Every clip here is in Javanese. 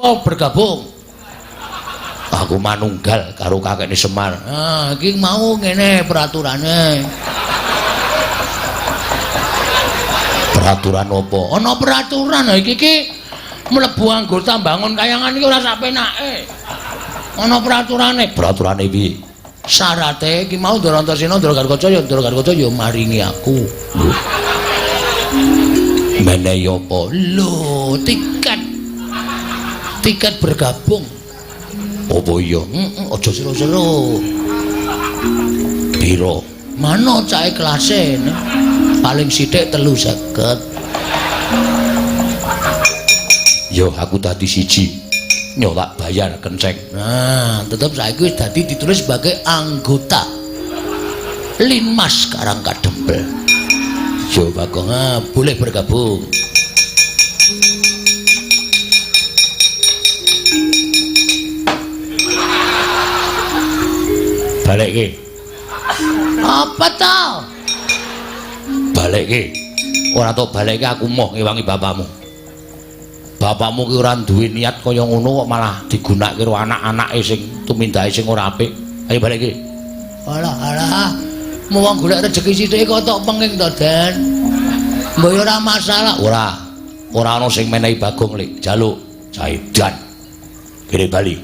Oh, bergabung. Aku manunggal karo kakekne Semar. Ah, iki mau ngene peraturane. Peraturan apa? Ana peraturan iki mlebu anggota bangun kayangan iki ora sak penake. Ana peraturane. Peraturane piye? Syarate iki mau Ndara Antaséna, Ndara Gargaca ya maringi aku. Menehi apa? Lho, tiket bergabung. Apa iya? Aja sero-sero. Piro? Mano cahe kelase? Paling sithik 350. Yo aku tadi siji. Nyo tak bayar kenceng. Nah, tetep saiki wis dadi ditulis sebagai anggota Linmas Karangkadempel. Yo Bagong, boleh bergabung. Balik ke. Apa tau? Balik ke. Ora tau balik ke aku moh ngewangi bapakmu. Bapakmu ki ora duwe niat kaya ngono kok malah digunakke karo anak-anake sing tumindahe sing ora apik. Ayo balik ke. Alah. Mau wong golek rejeki sithik kok tok penging to, Den. Mbok ora masalah. Ora ana sing menehi Bagong lek jaluk Jaidan. Kene bali.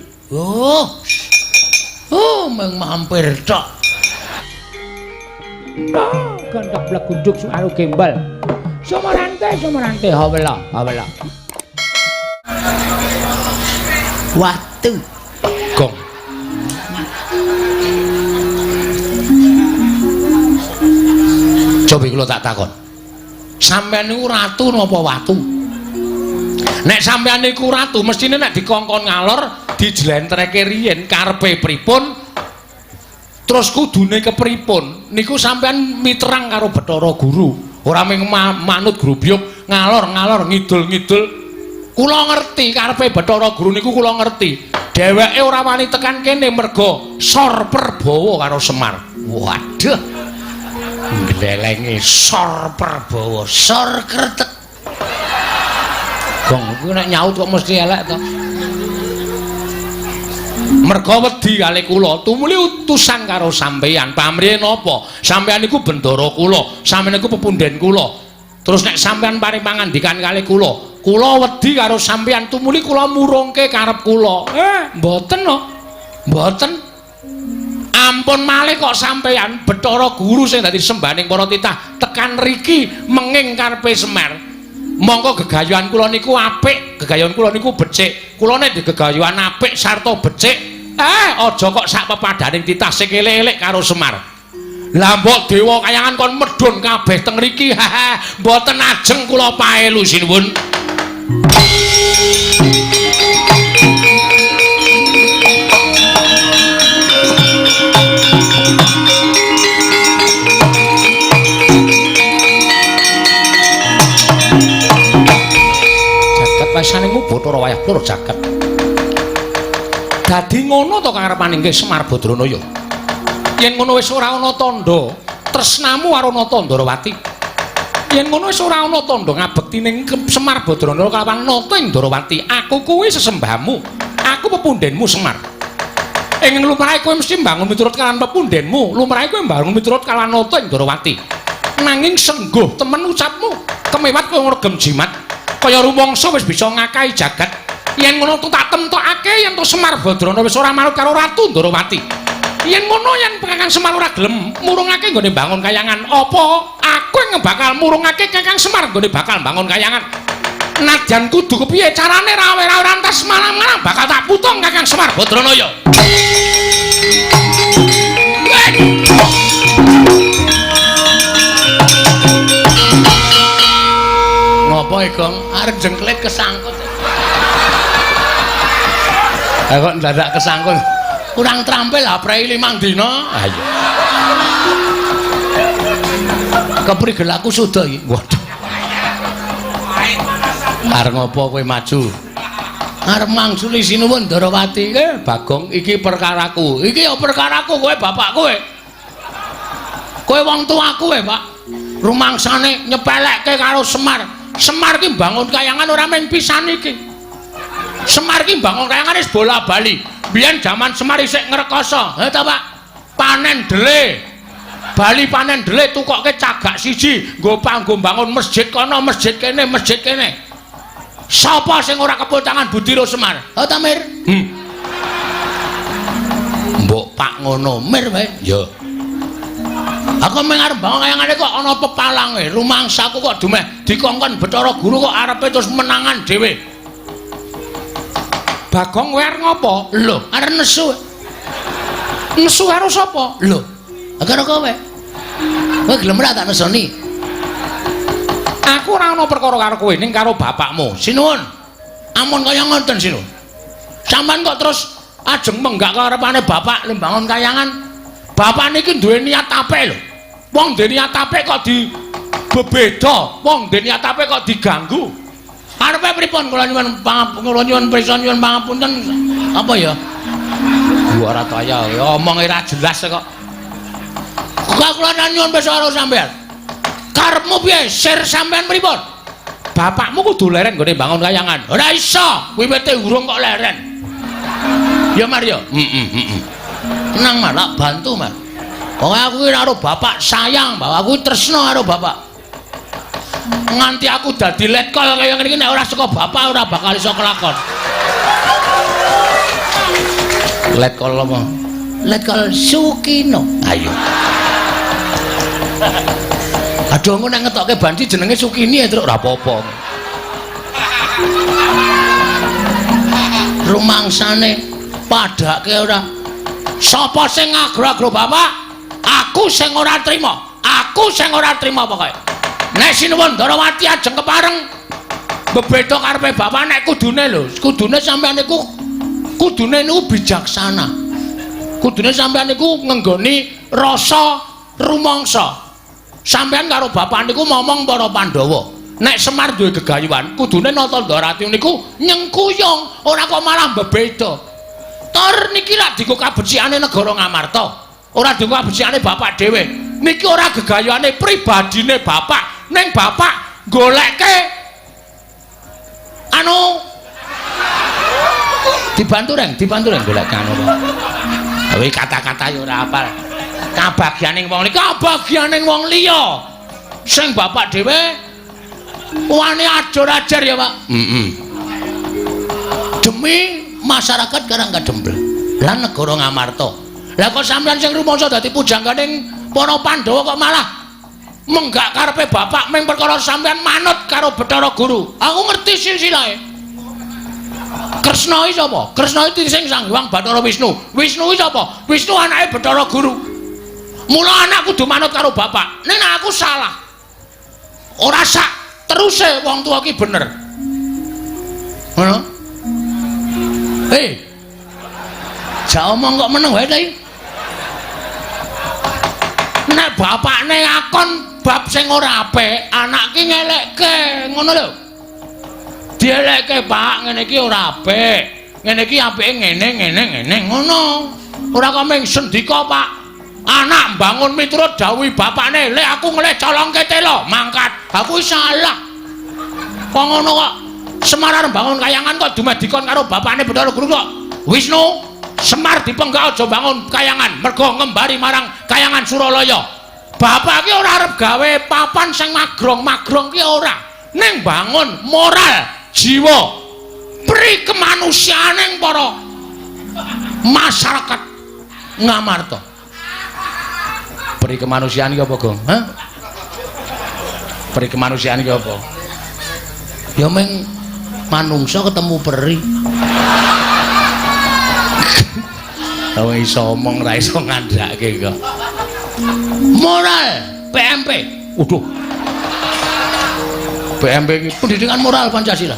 Meng mampir tok. Gandak blagunduk karo gembal. Somarante, hawela. Watu. Gong. Coba kula tak takon. Sampeyan niku ratu napa watu? Nek sampeyan niku ratu, mestine nek dikongkon ngalor, dijlentreke riyen karepe pripun? Terus kudune kepripun? Niku sampeyan miterang karo Bathara Guru. Ora mung manut grubyuk ngalor ngidul-ngidul. Kula ngerti karepe Bathara Guru niku kula ngerti. Dheweke ora wani tekan kene merga Sor Prabawa karo Semar. Waduh. Glelenge Sor Prabawa, Sor Kretek. Gong kuwi nek nyaut kok mesti elek to. Merga wedi kali kula, tumuli utusan karo sampeyan. Pamrih napa? Sampeyan niku bendara kula, sampeyan niku pepundhen kula. Terus nek sampeyan paring pangandikan kali kula wedi karo sampeyan, tumuli kula murungke karep kula. Mboten no. Mboten. Ampun malih kok sampeyan Bathara Guru sing dadi sembaning para titah tekan riki menging karepe Semar. Mongko gegayuhan kula niku apik, gegayuhan kula niku becik. Kula nek gegayuhan apik sarta becik, aja kok sak pepadaning titah sing elek-elek karo Semar. Lah mbok dewa kayangan kon medhun kabeh teng mriki. Mboten ajeng kula paelu sinuwun. Pasanemu Bathara wayah plur jagat. Dadi ngono to karepaning nggih Semar Badranaya. Yen ngono wis ora ana tandha tresnamu karo Natandrawati. Yen ngono wis ora ana tandha ngabektining Semar Badranaya kalawan Natandrawati, aku kuwi sesembahmu. Aku pepundhenmu Semar. Ing lumrahe kowe mesti mbangun miturut kalawan pepundhenmu. Lumrahe kowe mbangun miturut kalawan Natandrawati. Nanging sengguh temen ucapmu, kemewat kowe ngregem jimat. Kaya rumangsa wis bisa ngakahi jagat. Yen ngono tak temtokake yen to Semar Badranaya wis ora manut karo Ratu Ndrawati. Yen ngono yen Kakang Semar ora gelem murungake nggone bangun kayangan, apa aku yang bakal murungake Kakang Semar nggone bakal bangun kayangan. Nadyan kudu kepiye carane rawe-rawe rantas malang-malang bakal tak putung Kakang Semar Badranaya. Ngopo Gong? Arep jengklet kesangkut. Kok ndadak kesangkut. Kurang trampil lah prei 5 dina. Ayo. Keprigel aku suda iki. Waduh. Arep ngopo kowe maju? Arep mangsuli sinuwun Ndrawati. Bagong iki perkaraku. Iki ya perkaraku kowe bapak kowe. Kowe wong tuaku Pak. Rumangsane nyepelekke karo Semar. Semar ki bangun kayangan ora mung pisan iki. Semar ki bangun kayangan wis bola-bali. Biyen jaman Semar isih ngrekoso. Ta, Pak? Panen dele. Bali panen dele tukoke cagak siji, nggo panggo bangun masjid kono, masjid kene, masjid kene. Sapa sing ora kepul tangan Budiro Semar? Ta, Mir? Mbok Pak ngono, Mir wae. Ya. Aku mung arep bangun kayangane kok ana pepalange, rumangsaku kok dumeh dikongkon Bathara Guru kok arepe terus menangan dhewe. Bagong kowe arep ngopo? Lho, arep nesu. Nesu karo sapa? Lho, karo kowe. Kowe gelem ora tak nesoni? Aku ora ana perkara karo kowe ning karo bapakmu. Sinuwun. Amun kaya ngoten sinuwun. Sampeyan kok terus ajeng menggak karepane bapak lembangun kayangan. Bapak niki duwe niat apik lho. Wong duwe niat apik kok dibebeda, wong duwe niat apik kok diganggu. Arepe pripun kula nyuwun prisa nyuwun pangapunten apa ya? Ora kaya omong ora jelas kok. Kok kula nyuwun prisa karo sampean. Karepmu piye? Sir sampean pripun? Bapakmu kudu leren nggone bangun kayangan. Ora iso, wiwite urung kok leren. Ya Mario. Tenang Mar, tak bantu Mar. Wong aku iki karo bapak sayang, bahwa aku tresna karo bapak. Nganti aku dadi letkol kaya ngene iki nek ora saka bapak ora bakal iso kelakon. Letkol apa? Letkol Sukino. Ayo. Aduh engko nek ngetokke Bandi jenenge Sukini ya truk ora apa-apa. Rumangsane padake ora. Sapa sing ngagro-agro bapak? Aku sing ora trima. Aku sing ora trima pokoke. Nek sinuwun Darawati ajeng kepareng bebeda karepe bapak nek kudune lho. Kudune sampeyan niku kudune niku bijaksana. Kudune sampeyan niku ngenggoni rasa rumangsa. Sampeyan karo bapak niku momong para Pandhawa. Nek Semar duwe gegayuhan, kudune nata Darawati niku nyengkuyung, ora kok malah bebeda. Tor niki lak dienggo kabecikane negara Ngamarta. Ora dienggo kabecikane bapak dhewe. Niki ora gegayuhane pribadine bapak, ning bapak goleke anu dibantu reng golek anu. Kuwi kata-kata ya ora apal. Kabagyaning wong liya, kabagyaning wong liya. Sing bapak dhewe wani ajar-ajar ya, Pak. Demi masyarakat karang kadempel lan negara Ngamarta. Lah kok sampeyan sing rumangsa dadi pujangganing para Pandhawa kok malah menggak karepe bapak ming perkara sampeyan manut karo Bathara Guru. Aku ngerti silsilahe. Kresna iki sapa? Kresna iki sing Sang Hyang Bathara Wisnu. Wisnu iki sapa? Wisnu anake Bathara Guru. Mula anak kudu manut karo bapak. Nek aku salah. Ora sak teruse wong tuwa ki bener. Ngono? Hei. Ja omong kok meneng wae ta iki? Nek bapakne ngakon bab sing ora apik, anak ki ngelekke, ngono lho. Dielekke, Pak, ngene iki ora apik. Ngene iki apike ngene, ngono. Ora kok ming sendika, Pak. Anak bangun miturut dawuh bapakne, lek aku ngeleh colongke telo, mangkat. Aku salah. Kok ngono kok? Semar arep bangun kayangan kok dumeh dikon karo bapakne Bathara Guru kok. Wisnu, Semar dipenggak aja bangun kayangan, mergo ngembari marang kayangan Suralaya. Bapak ki ora arep gawe papan sing magrong ki ora. Ning bangun moral, jiwa, pri kemanusiaaning para masyarakat Ngamarta. Pri kemanusiaan iki apa, Gong? Hah? Pri kemanusiaan iki apa? Ya ming manungsa ketemu peri. Ora iso omong, ora iso ngandhake kok. Moral PMP. Waduh. PMP iki pendidikan moral Pancasila.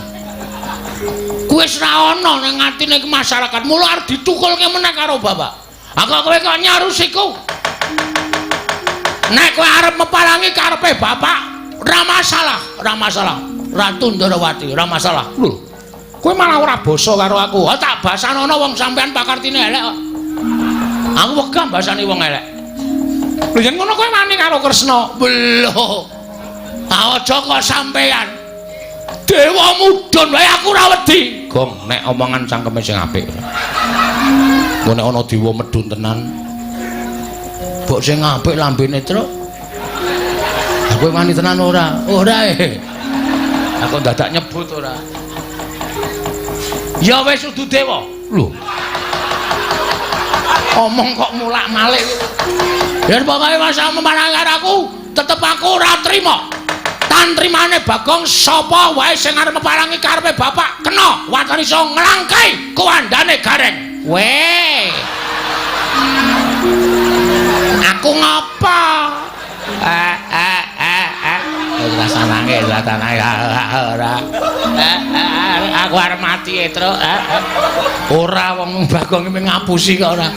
Kuwi wis ra ana ning atine masyarakat, mula arep ditukulke meneh karo bapak. Aku kowe kok nyarusiku. Nek kowe arep mepalangi karepe bapak, ora masalah. Ratu Ndarawati, ora masalah. Lho. Kowe malah ora basa karo aku. Tak basanono wong sampean pakartine elek kok. Aku wegah basani wong elek. Lho yen ngono kowe wani karo Kresna. Lho. Aja kok sampean Dewa mudhun wae aku ora wedi. Gong, nek omongan cangkeme sing apik. Engko nek ana dewa medhun tenan. Mbok sing apik lambene truk. Aku wani tenan ora? Ora Aku dadak nyebut ora. Ya wis dudu dewa. Lho. Omong kok mulak-malik. Yen pokoke masa memarang aku, tetep aku ora trima. Tantrimane Bagong sapa wae sing arep meparangi karepe bapak kena watane iso nglangkai kuwandane gareng. Weh. Aku ngapa? Rasanange ora. Aku arep mati Truk. Ora wong Bagong iki ngapusi kok ora.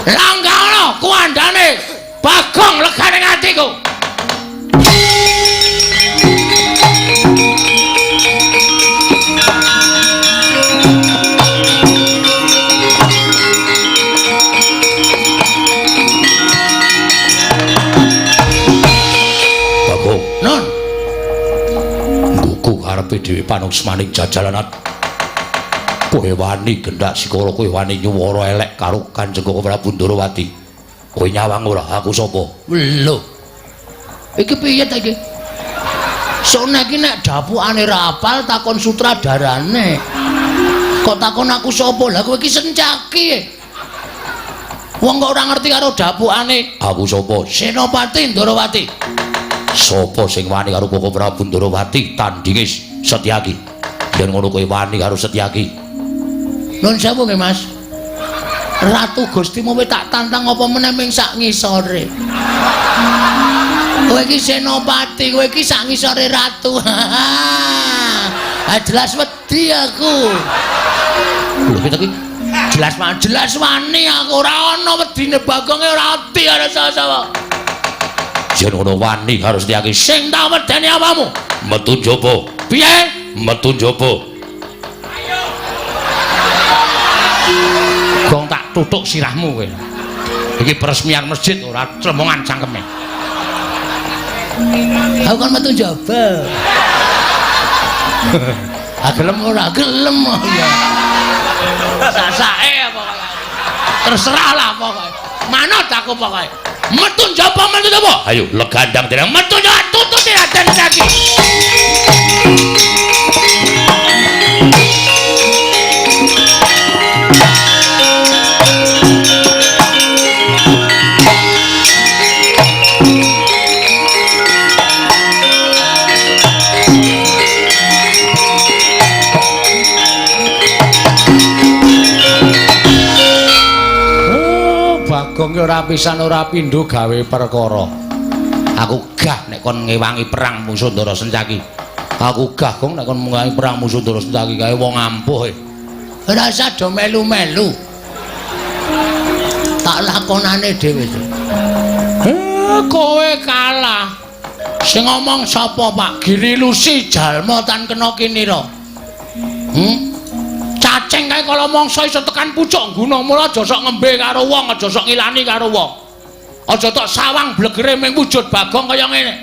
Langkahno kuwandane Bagong legane atiku. Karepe dhewe panungsmaning jajalanat kowe wani gendak sikara kowe wani nyuwara elek karo Kanjeng Prabu Ndrawati kowe nyawang ora aku sapa lho iki piye ta iki sone iki nek dapukane ra apal takon sutradarane kok takon aku sapa lha kowe iki sencaki wong kok ora ngerti karo dapukane aku sapa Senopati Ndrawati. Sopo sing wani karo Koko Prabu Ndrawati tandhinge Setyaki. Yen ngono kowe wani karo Setyaki. Nun sewu nggih Mas. Ratu Gustimu wis tak tantang apa meneh ming sak ngisore. Kowe iki Senopati, kowe iki sak ngisore ratu. Jelas wedi aku. Lho iki jelas wani aku ora ana wedine Bagonge ora ati karo sapa. Yen ngono wani harus diaki sing tak medeni apamu metu njaba piye metu njaba gong tak tutuk sirahmu kowe iki peresmian masjid ora tremongan cangkeme aku kan metu njaba gelem ora gelem ya sasake apa terserah lah pokoke manut aku pokoke metu njaba ayo legandang dereng metu njaba tutut Raden Setyaki Bagong ora pisan ora pindho gawe perkara. Aku gah nek kon ngewangi perang musuh Ndara Setyaki. Aku gah Gong nek kon ngewangi perang musuh Ndara Setyaki kae wong ampuh. Ora usah do melu-melu. Tak lakonane dhewe. Kowe kalah. Sing ngomong sapa Pak Giri Lusi jalma tan kena kinira. Cacing kae kala mangsa iso tekan pucuk gunung mula aja sok ngembe karo wong aja sok ngilani karo wong aja tok sawang blegere ming wujud Bagong kaya ngene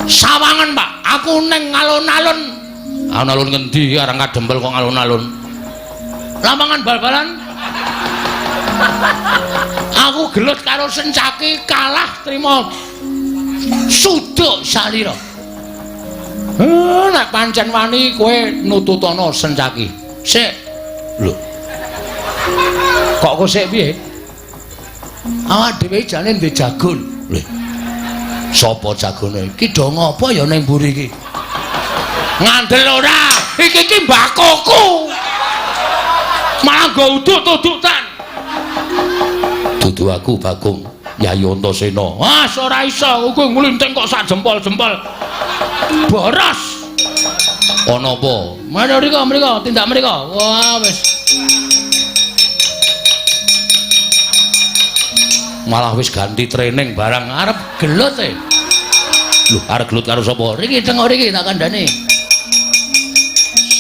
sawangan Pak aku ning alun-alun alun-alun ngendi arang kadempel kok alun-alun lapangan bal-balan aku gelut karo Setyaki kalah trima suduk salira nek pancen wani kowe nututana Setyaki. Sik. Lho. Kok kok sik piye? Awak dhewe jane ndek jagon. Lho. Sapa jagone? Ki do ngopo ya ning mburi iki? Ngandel ora. Iki mbakoku. Malah nggo uduk-udukan. Dudu aku Bagong Yayi Antasena. Wah, ora iso. Kowe nglinting kok sak jempol-jempol. Boros. Ana apa? Mriko, tindak mriko. Wah, wis. Malah wis ganti training barang arep gelut e. Lho, arep gelut karo sapa? Riki tengok riki tak kandhani.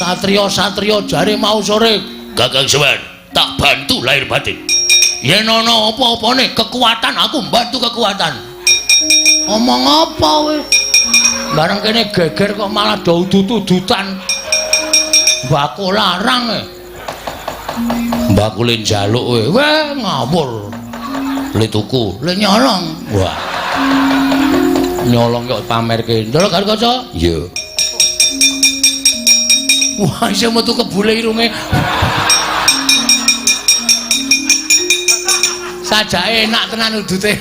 Satriya-satriya jare mau sore Kakang Sewan, tak bantu lahir batin. Yen ana apa-apane kekuatan aku bantu kekuatan. Omong apa kowe? Bareng kene geger kok malah do udut-udutan. Mbakku larang e. Mbakku le njaluk kowe. Weh ngawur. Le tuku, le nyolong. Wah. Nyolong kok pamerke. Ndelok karo kaca? Iya. Wah, isih metu kebule irunge. Sajake enak tenan udute.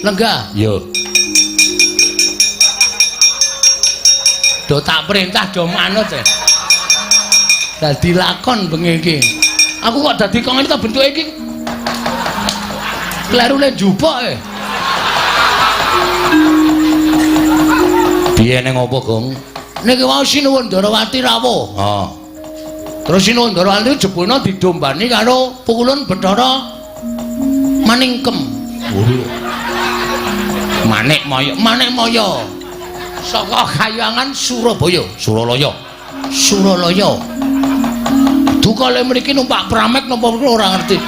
Lenggah? Yo. Do tak perintah do manut e. Dadi lakon bengi iki. Aku kok dadi kok ngene ta bentuke iki. Klerune njupuk e. Piye ning apa, Gong? Niki wau Sinuwun Ndarawati rawuh. Heeh. Terus Sinuwun Ndarawati jebulna didombani karo pukulun Bathara Maningkem. Manik Maya. Saka Kahyangan Surabaya. Suralaya. Dukale mriki numpak pramek napa ora ngerti.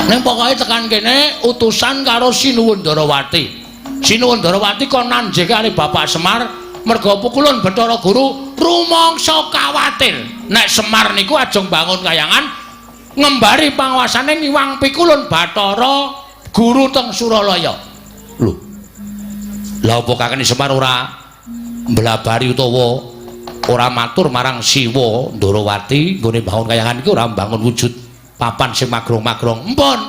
Ning pokoke tekan kene utusan karo Sinuwun Ndarawati. Sinuwun Ndarawati kon nanjih kali Bapak Semar merga pukulun Bathara Guru rumangsa kawatir nek Semar niku ajeng bangun Kahyangan ngembari panguwasane ngiwang pikulun Bathara Guru teng Suralaya. Lho. Lah apa kakene Semar ora mblabari utawa ora matur marang Siwa Ndarawati nggone bangun Kahyangan iki ora mbangun wujud papan sing magrong-magrong. Empun.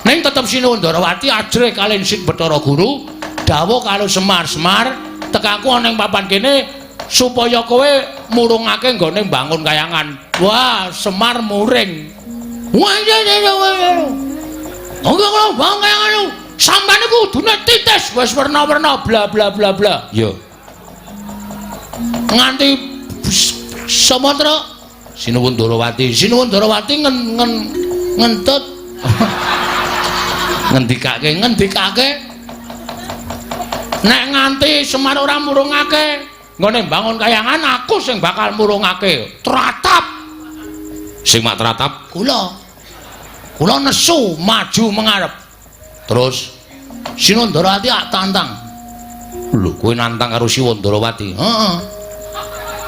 Ning tetep Sinuwun Ndarawati ajrih kalih Sing Bathara Guru dawuh karo Semar tekaku ana ing papan kene supaya kowe murungake nggone mbangun Kahyangan. Wah, Semar muring. Wah, Enggak bangun Kahyangan lho. Sampeyan iku kudune titis wis werna-werna bla bla bla bla. Yo. Nganti samatra Sinuwun Ndarawati ngentut ngendikake nek nganti Semar ora murungake nggone bangun Kahyangan aku sing bakal murungake. Tratap sing mak tratap kula nesu maju mengarep. Terus Sinuwun Ndarawati tantang. Lho kowe nantang karo Sinuwun Ndarawati? Heeh.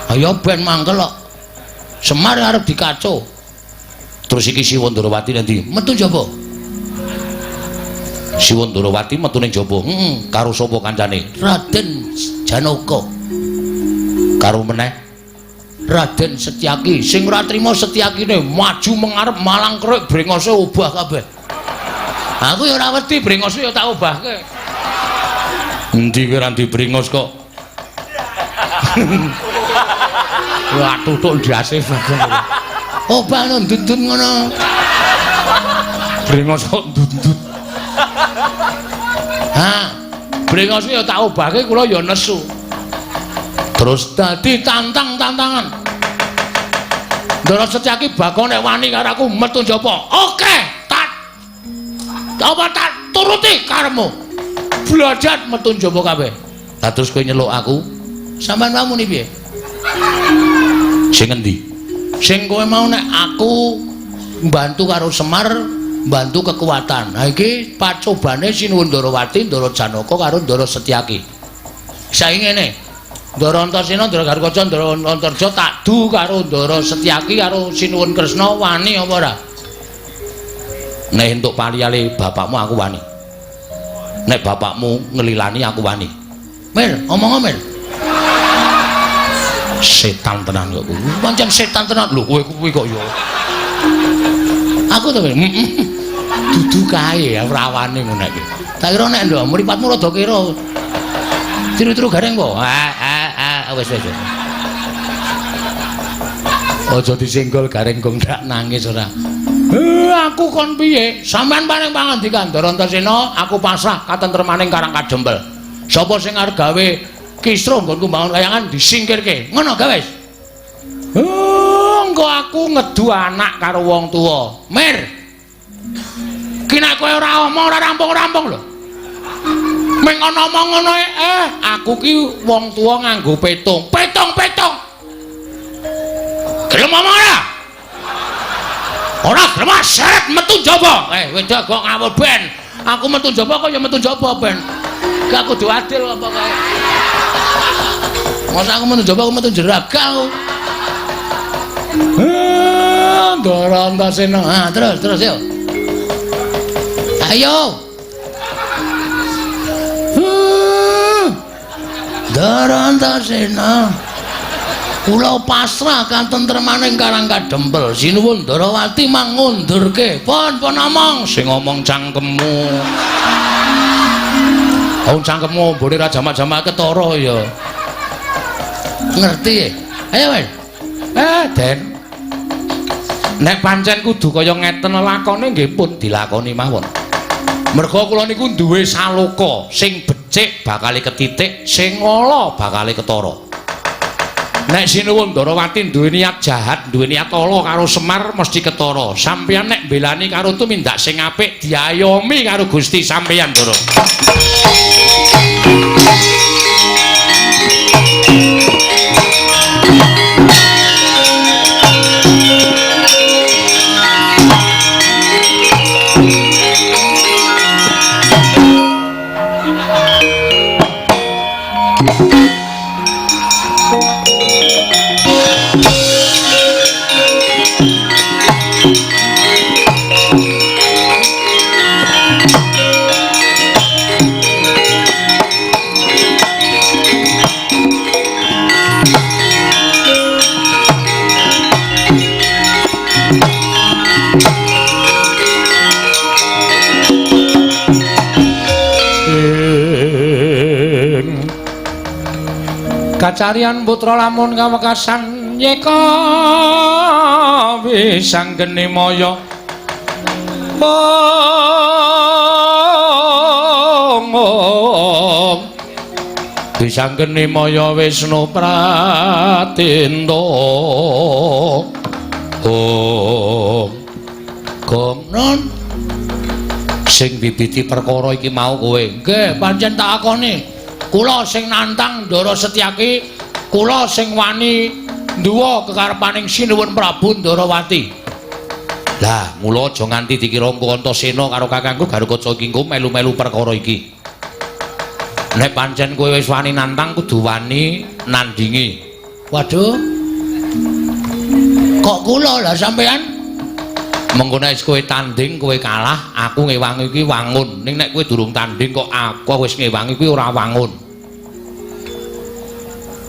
Ayo ben mangkel kok Semar arep dikaco. Terus iki Sinuwun Ndarawati nanti metu njaba. Sinuwun Ndarawati metu ning jaba. Karo sapa kancane? Raden Janaka. Karo meneh Raden Setyaki. Sing ora trima Setyakine maju mengarep malang kerik brengose obah kabeh. Aku ya ora wedi brengose ya tak obahke. Endi kowe ra dibrengos kok? Wah tutuk ndase bagong. Obah ndundun ngono. Brengos kok ndundut. Brengose ya tak obahke kula ya nesu. Terus dadi tantangan. Ndara Setyaki bakon nek wani karo aku metu njaba. Oke, tak turuti karepmu. Blajat metu njaba kabeh. Lah terus kowe nyeluk aku. Sampeyan mau muni piye? Sing endi? Sing kowe mau nek aku mbantu karo Semar mbantu kekuatan. Nah iki pacobane Sinuwun Ndarawati, Ndara Janaka karo Ndara Setyaki. Saiki ngene. Ndara Antarsena, Ndara Garukaca, Ndara Antarja tak du karo Ndara Setyaki karo Sinuwun Kresna wani apa ora? Nek entuk paliyale bapakmu aku wani. Nek bapakmu ngelilani aku wani. Mir, omong Mir. Setan tenan kok kuwi. Pancen setan tenan lho kowe kok ya. Aku to dudu kae rawane ngono iki. Tak kira nek ndok mripatmu rada kira. Tiru-tiru gareng po. Wis. Aja disenggol gareng kok ndak nangis ora. Aku kon piye? Sampeyan paring pangandikan Ndara Antarsena, aku pasrah katentremaning Karang Kadempel. Sapa sing arep gawe kisruh nggonku bangun Kahyangan disingkirke. Ngono ga wis. Engko aku ngedu anak karo wong tuwa. Mir. Ki nek kowe ora omong ora rampung-rampung lho. Meng ana omong ngono aku ki wong tuwa nganggo petung. Petung. Gelem omong ora? Ora gelem seret metu njaba. Wedok kok ngawur ben. Aku metu njaba kok ya metu njaba ben. Gak kudu adil apa kae. Masa aku metu njaba aku metu jeragal. Ndara Antasena. Terus yo. Ayo. Ndara Antasena. Kula pasrah katentremaning Karang Kadempel. Sinuwun Ndarawati mangundurke. Pon omong sing ngomong cangkemmu. Wong cangkemmu mbone ra jamak-jamak ketara ya. Ngerti? Ayo wis. Den. Nek pancen kudu kaya ngeten lakone nggih pun dilakoni mawon. Merga kula niku duwe saloka sing becik bakal ketitik, sing ala bakal ketara. Nek Sinuwun Ndarawati duwe niat jahat, duwe niat ala karo Semar mesti ketara. Sampeyan nek belani karo tumindak sing apik diayomi karo Gusti sampeyan, Ndara. Kacarian putra lamun kawekasan yeka wisanggeni maya wisanggeni maya Wisnu Pratinda Gomnon sing bibiti perkara iki mau kowe nggih pancen tak akoni. Kula sing nantang Ndara Setyaki, kula sing wani nduwa kekarepaning Sinuwun Prabu Ndarawati. Lah, mula aja nganti dikira Antasena karo kakangku Garukaca Kingko melu-melu perkara iki. Nek pancen kowe wis wani nantang kudu wani nandingi. Waduh. Kok kula lah sampean? Mengko nek kowe tanding kowe kalah, aku ngewangi iki wangun. Ning nek kowe durung tanding kok aku wis ngewangi kuwi ora wangun.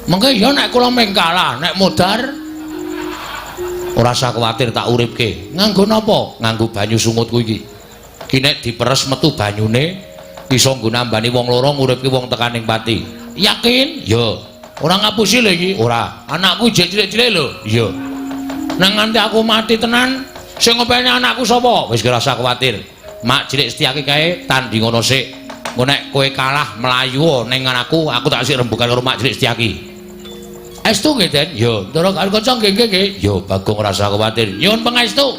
Mengko ya nek kula meng kalah, nek modar ora usah kuwatir tak uripke. Nganggo napa? Nganggo banyu sungutku iki. Ki nek diperes metu banyune iso nggo nambani wong loro nguripke wong tekaning pati. Yakin? Ya. Ora ngapusi lho iki. Ora. Anakku jek cilik-cilik lho. Iya. Nang nganti aku mati tenan sing ngopeni anakku sapa? Wis ora usah kuwatir. Mak cilik Setyaki kae tanding ngono sik. Engko nek kowe kalah mlayu ning anakku, aku tak sik rembugan karo Mak cilik Setyaki. Estu nggih, Den? Ya, Ndara Garukaca nggih. Ya, Bagong ora usah kuwatir. Nyuwun pangestu.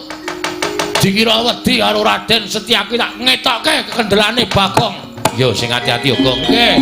Dikira wedi karo Raden Setyaki tak ngetokke kekendelane Bagong. Ya, sing ati-ati ya, Gong. Nggih.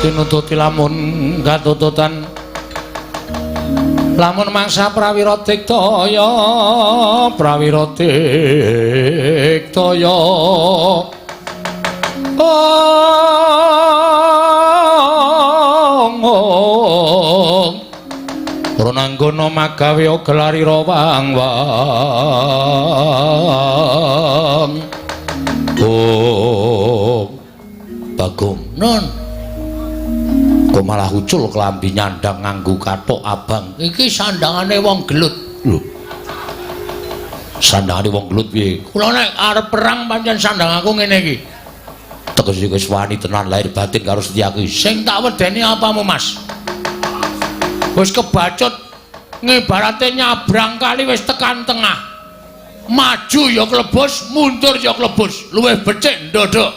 Nututi lamun katututan lamun mangsa prawira diktaya Rananggana magawe gelarira wang-wang Bagong. Nun. Kok malah ucul klambi nyandang nganggo kathok abang. Iki sandangane wong gelut. Lho. Sandangane wong gelut piye? Kula nek arep perang pancen sandang aku ngene iki. Tegese wis wani tenan lahir batin karo Setyaki. Sing tak wedeni apamu, Mas? Wis kebacut ngibarate nyabrang kali wis tekan tengah. Maju ya klebus, mundur ya klebus. Luwih becik ndodok.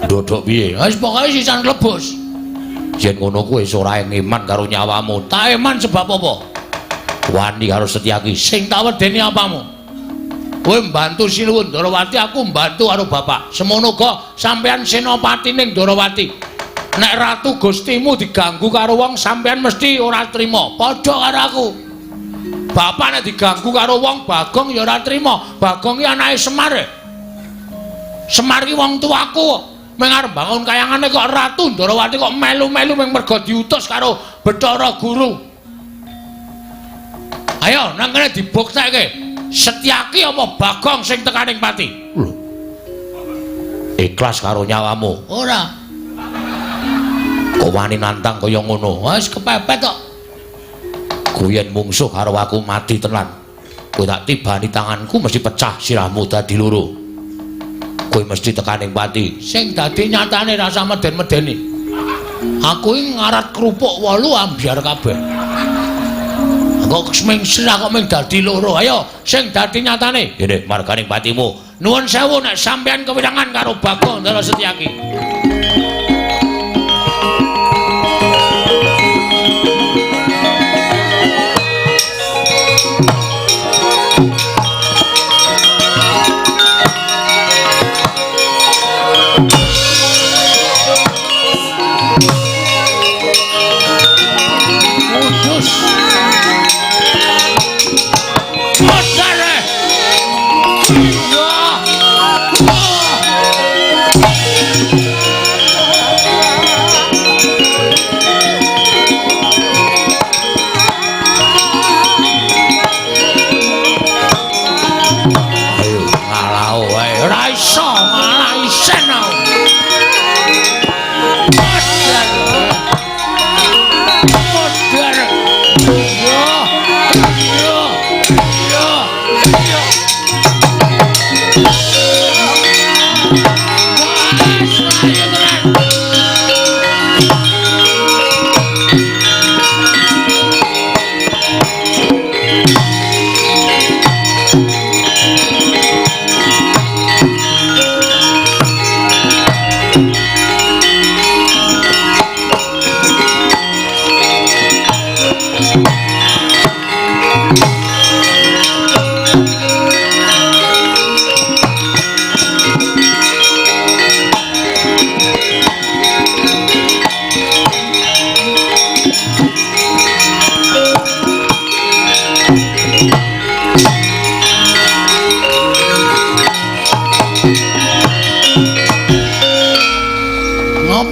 Ndodok piye? Wis pokoke sisan klebus. Yen ngono kuwi wis ora ngeman karo nyawamu. Tak eman sebab apa? Wani karo Setyaki. Sing tak wedeni apamu? Kowe mbantu Sinuwun Ndorowati, aku mbantu karo bapak. Semono uga sampean senopati ning Ndorowati. Nek ratu Gustimu diganggu karo wong sampean mesti ora trima. Padha karo aku. Bapak nek diganggu karo wong Bagong ya ora trima. Bagong ki anake Semar. Semar ki wong tuaku. Meng arep bangun kayangane kok ratu Ndorowati kok melu-melu meng mergo diutus karo Bathara Guru. Ayo nang kene dibuktekke. Setyaki apa Bagong sing tekaning pati? Lho. Ikhlas karo nyawamu? Ora. Kok wani nantang kaya ngono? Wis kepepet kok. Kuyen mungsuh karo aku mati tenan. Kowe tak tibani tanganku mesti pecah sirahmu dadi loro. Kowe mesti tekaning pati. Sing dadi nyatane rasa meden-medeni. Aku iki ngarat kerupuk 8 ambyar kabeh. Kok seming sirah kok ming dadi loro. Ayo sing dadi nyatane ngene marganing patimu. Nuwun sewu nek sampean kewirangan karo Bagong Ndara Setyaki.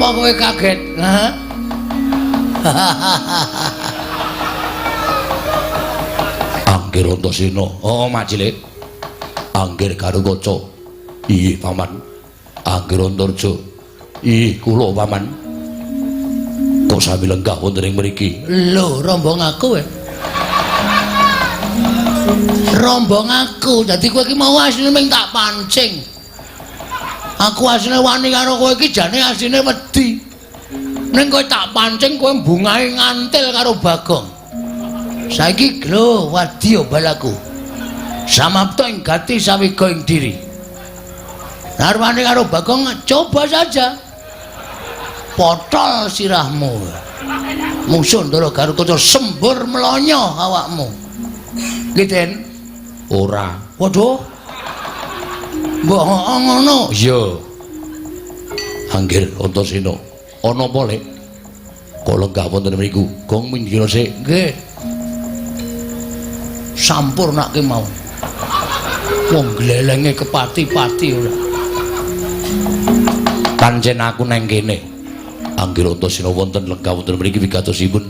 Kowe kaget, ha? Anggir Antasena, oh Macilik. Anggir Garukaca. Iye, Paman. Anggir Antarja. Iye, kula Paman. Kok sami lenggah wonten ing mriki? Lho, rombong aku wae. Rombong aku, dadi kowe iki mau asline mung tak pancing. Aku asline wani karo kowe iki jane asline wedi. Ning kowe tak pancing kowe bungahe ngantil karo Bagong. Saiki lho wadya balaku. Samapta ing gati sawiga ing diri. Narwane karo Bagong coba saja. Potol sirahmu. Mungsuh Ndara Garukaca sembur melonyo awakmu. Nggih, Den. Ora. Waduh. Mbok ngono. Iya. Anggir Antasena. Ana apa, Lek? Kok lenggah wonten mriku? Gong minggir sik. Nggih. Sampurnake mau. Wong glelenge kepati-pati ora. Pancen aku nang kene. Anggir Antasena wonten lenggah wonten mriki wigatosipun.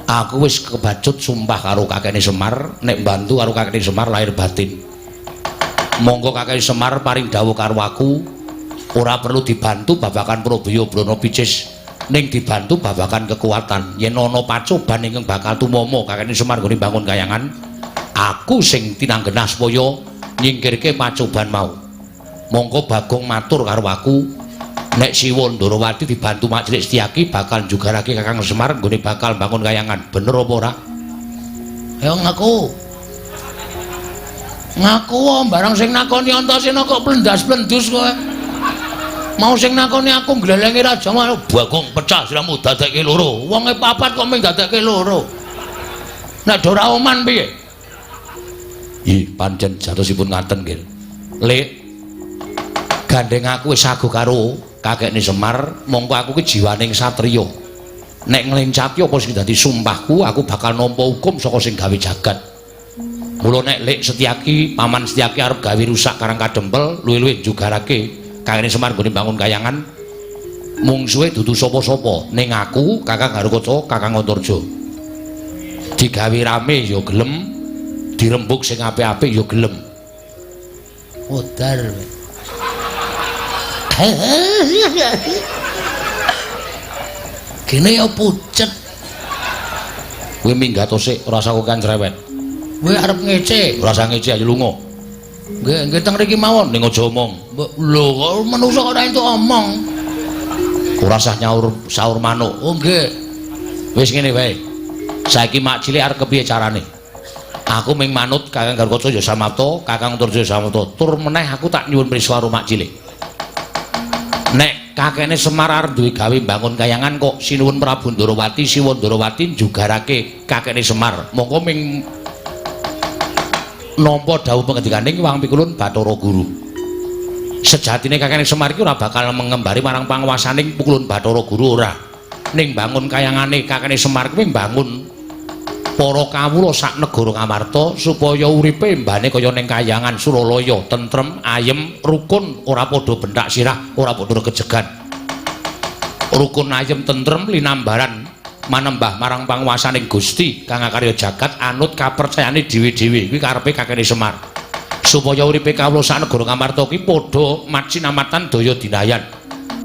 Aku wis kebacut sumpah karo kakene Semar nek mbantu karo kakene Semar lahir batin. Monggo kakene Semar paring dawuh karo aku ora perlu dibantu babakan Prabowo Brana Picis ning dibantu babakan kekuatan. Yen ana pacoban ingkang bakal tumama kakene Semar nggone bangun kayangan, aku sing tinanggenah supaya nyingkirke pacoban mau. Mongko Bagong matur karo aku, nek Siwa Ndarawati dibantu Mak Cilik Setyaki bakal jugarake Kakang Semar nggone bakal bangun kayangan. Bener apa ora? Ayo ngaku. Ngaku barang sing nakoni Antasena kok plendas-plendus kowe. Mau sing nakoni aku nglelengi raja malah Bagong pecah siramu dadekke loro. Wonge papat kok mung dadekke loro. Nek ora oman piye? Ih, pancen jatosipun ngaten nggih. Lek gandeng aku wis sago karo kakekne Semar, mongko aku ki jiwaning satriya. Nek nglencati apa sing dadi sumpahku, aku bakal nampa hukum saka sing gawe jagat. Mula nek Lek Setyaki, Paman Setyaki arep gawe rusak Karang Kadempel, luwih-luwih jugarake kakekne Semar nggone bangun kayangan. Mungsuhe dudu sapa-sapa, ning aku Kakang Garukaca, Kakang Antarja. Digawe rame ya gelem, dirembuk sing apik-apik ya gelem. Odar. Kene ya pucet. Kowe minggat sik, ora usah kok cerewet. Kowe arep ngece, ora usah ngece aja lunga. Nggih teng mriki mawon ning aja omong. Lho kok menungso kok ora entuk omong. Ora usah nyaur saur manuk. Oh nggih. Wis ngene wae. Saiki Mak Cilik arep kepiye carane? Aku ming manut Kakang Garukaca ya samapta, Kakang Antarja ya samapta. Tur meneh aku tak nyuwun prisa karo Mak Cilik. Nek kakekne Semar arep duwe gawe bangun kayangan kok sinuwun Prabu Ndarawati, Siwa Ndarawati jugarake kakekne Semar. Monggo ming nampa dawuh pengendikaning Wang Pikulun Bathara Guru. Sejatine kakekne Semar iki ora bakal mengembari marang panguwasaning Pikulun Bathara Guru ora. Ning bangun kayangane kakekne Semar kuwi bangun para kawula sak negara Ngamarta supaya uripe mbane kaya ning kayangan Suralaya tentrem, ayem, rukun, ora padha bentak sirah, ora padha kejegan. Rukun ayem tentrem linambaran manembah marang panguwasaning Gusti kang akarya jagat anut kapercayane dhewe-dhewe kuwi karepe kakene Semar. Supaya uripe kawula sak negara Ngamarta kuwi padha macinamatan daya dinayan.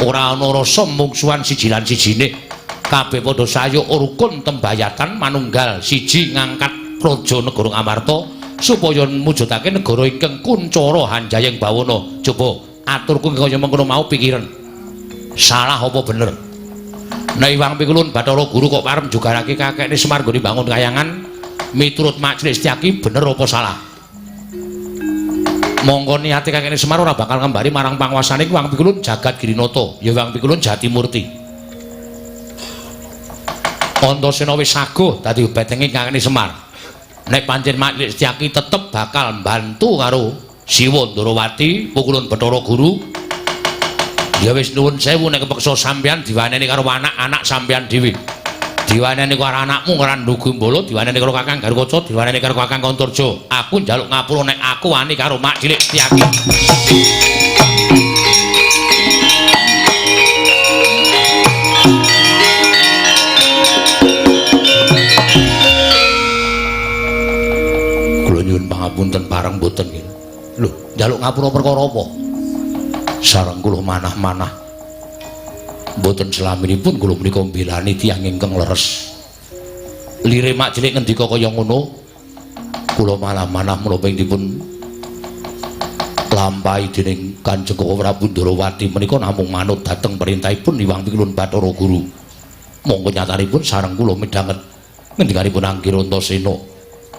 Ora ana rasa mungsuhan siji lan sijine. Kabeh padha sayuk rukun tembayatan manunggal siji ngangkat praja negara Ngamarta supaya mujudake negara ingkang kuncara hanjayeng bawana. Coba aturku kaya mengkono mau pikiran. Salah apa bener? Nek Wang Pikulun Bathara Guru kok parem jugarake kakekne Semar nggone bangun kayangan miturut Mak Cilik Setyaki bener apa salah? Monggo niate kakekne Semar ora bakal ngembari marang panguwasaning Wang Pikulun Jagat Girinata, ya Wang Pikulun Jatimurti. Antasena wis saguh dadi betenge kakekne Semar. Nek pancen Mak Cilik Setyaki tetep bakal mbantu karo Siwa Ndarawati, Pikulun Bathara Guru. Ya wis nuwun sewu nek kepeksa sampeyan diwaneni karo anak-anak sampeyan dhewe. Diwaneni karo anakmu karo Ndugumbala, diwaneni karo Kakang Garukaca, diwaneni karo Kakang Antarja. Aku njaluk ngapura nek aku wani karo Mak Cilik Setyaki. Pangapunten pareng mboten nggih. Lho, njaluk ngapura perkara apa? Sareng kula manah-manah. Mboten selaminipun kula menika mbelani tiyang ingkang leres. Lire Mak Cilik ngendika kaya ngono, kula malah manah menapa dipun lampahi dening Kanjeng Prabu Ndarawati menika namung manut dhateng perintahipun Wang Pikulun Bathara Guru. Monggo nyatanipun sareng kula midhanget ngendikanipun Anggira Antasena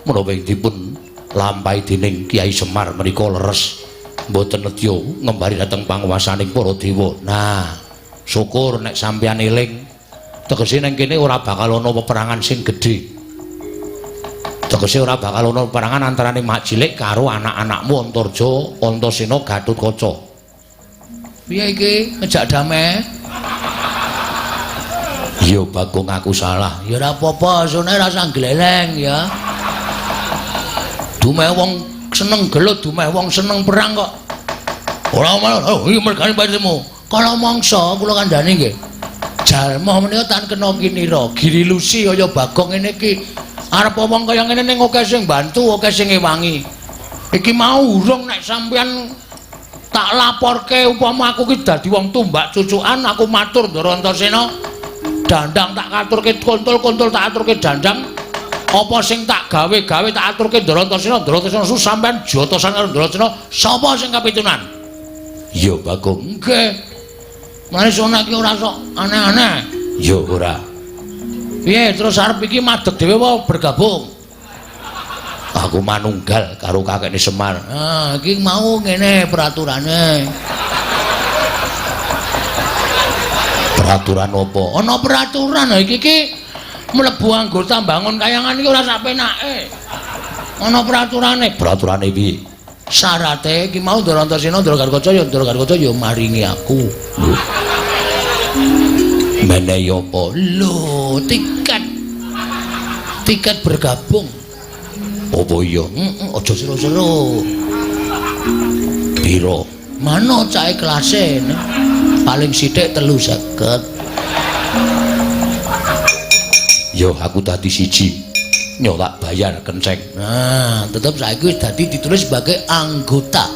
menapa dipun lampahi dening Kyai Semar menika leres mboten nedya ngembari dhateng panguwasaning para dewa. Nah, syukur nek sampeyan eling tegese ning kene ora bakal ana peperangan sing gedhe. Tegese ora bakal ana peperangan antaraning Mak Cilik karo anak-anakmu Antarja, Antasena, Gatotkaca. Piye iki ngejak damai? Ya Bagong aku salah. Ya ora apa-apa, sone rasa gleleng ya. Dumeh wong seneng gelut, dumeh wong seneng perang kok. Ora malah, oh iki mergane patimu. Kala mangsa kula kandhani nggih. Jalma menika tan kena kinira, girilusi kaya Bagong ngene iki. Arep wong kaya ngene ning akeh sing bantu, akeh sing ngewangi. Iki mau urung nek sampeyan tak laporke upama aku ki dadi wong tumbak cucukan aku matur Ndara Antasena dandang tak aturke kontul-kontul tak aturke dandang apa sing tak gawe-gawe tak aturke Ndara Antasena sampean jotosan karo Ndara Antasena sapa sing kapitunan ya Bagong nggih mari sona iki ora sok aneh-aneh ya ora piye terus arep iki madeg dhewe wae bergabung aku manunggal karo kakekne Semar. Ah, iki mau ngene peraturane. Peraturan apa? Ana peraturan iki mlebu anggota bangun kayangan iki ora sak penake. Ana peraturane. Peraturane piye? Syarate iki mau Ndara Antasena, Ndara Gargaca ya maringi aku. Menehi apa? Lho, tiket bergabung. Apa iya? Aja sero-sero. Piro? Mano cahe kelase? Paling sithik 350. Yo aku dadi siji. Nyo tak bayar kenceng. Nah, tetep saiki wis dadi ditulis sebagai anggota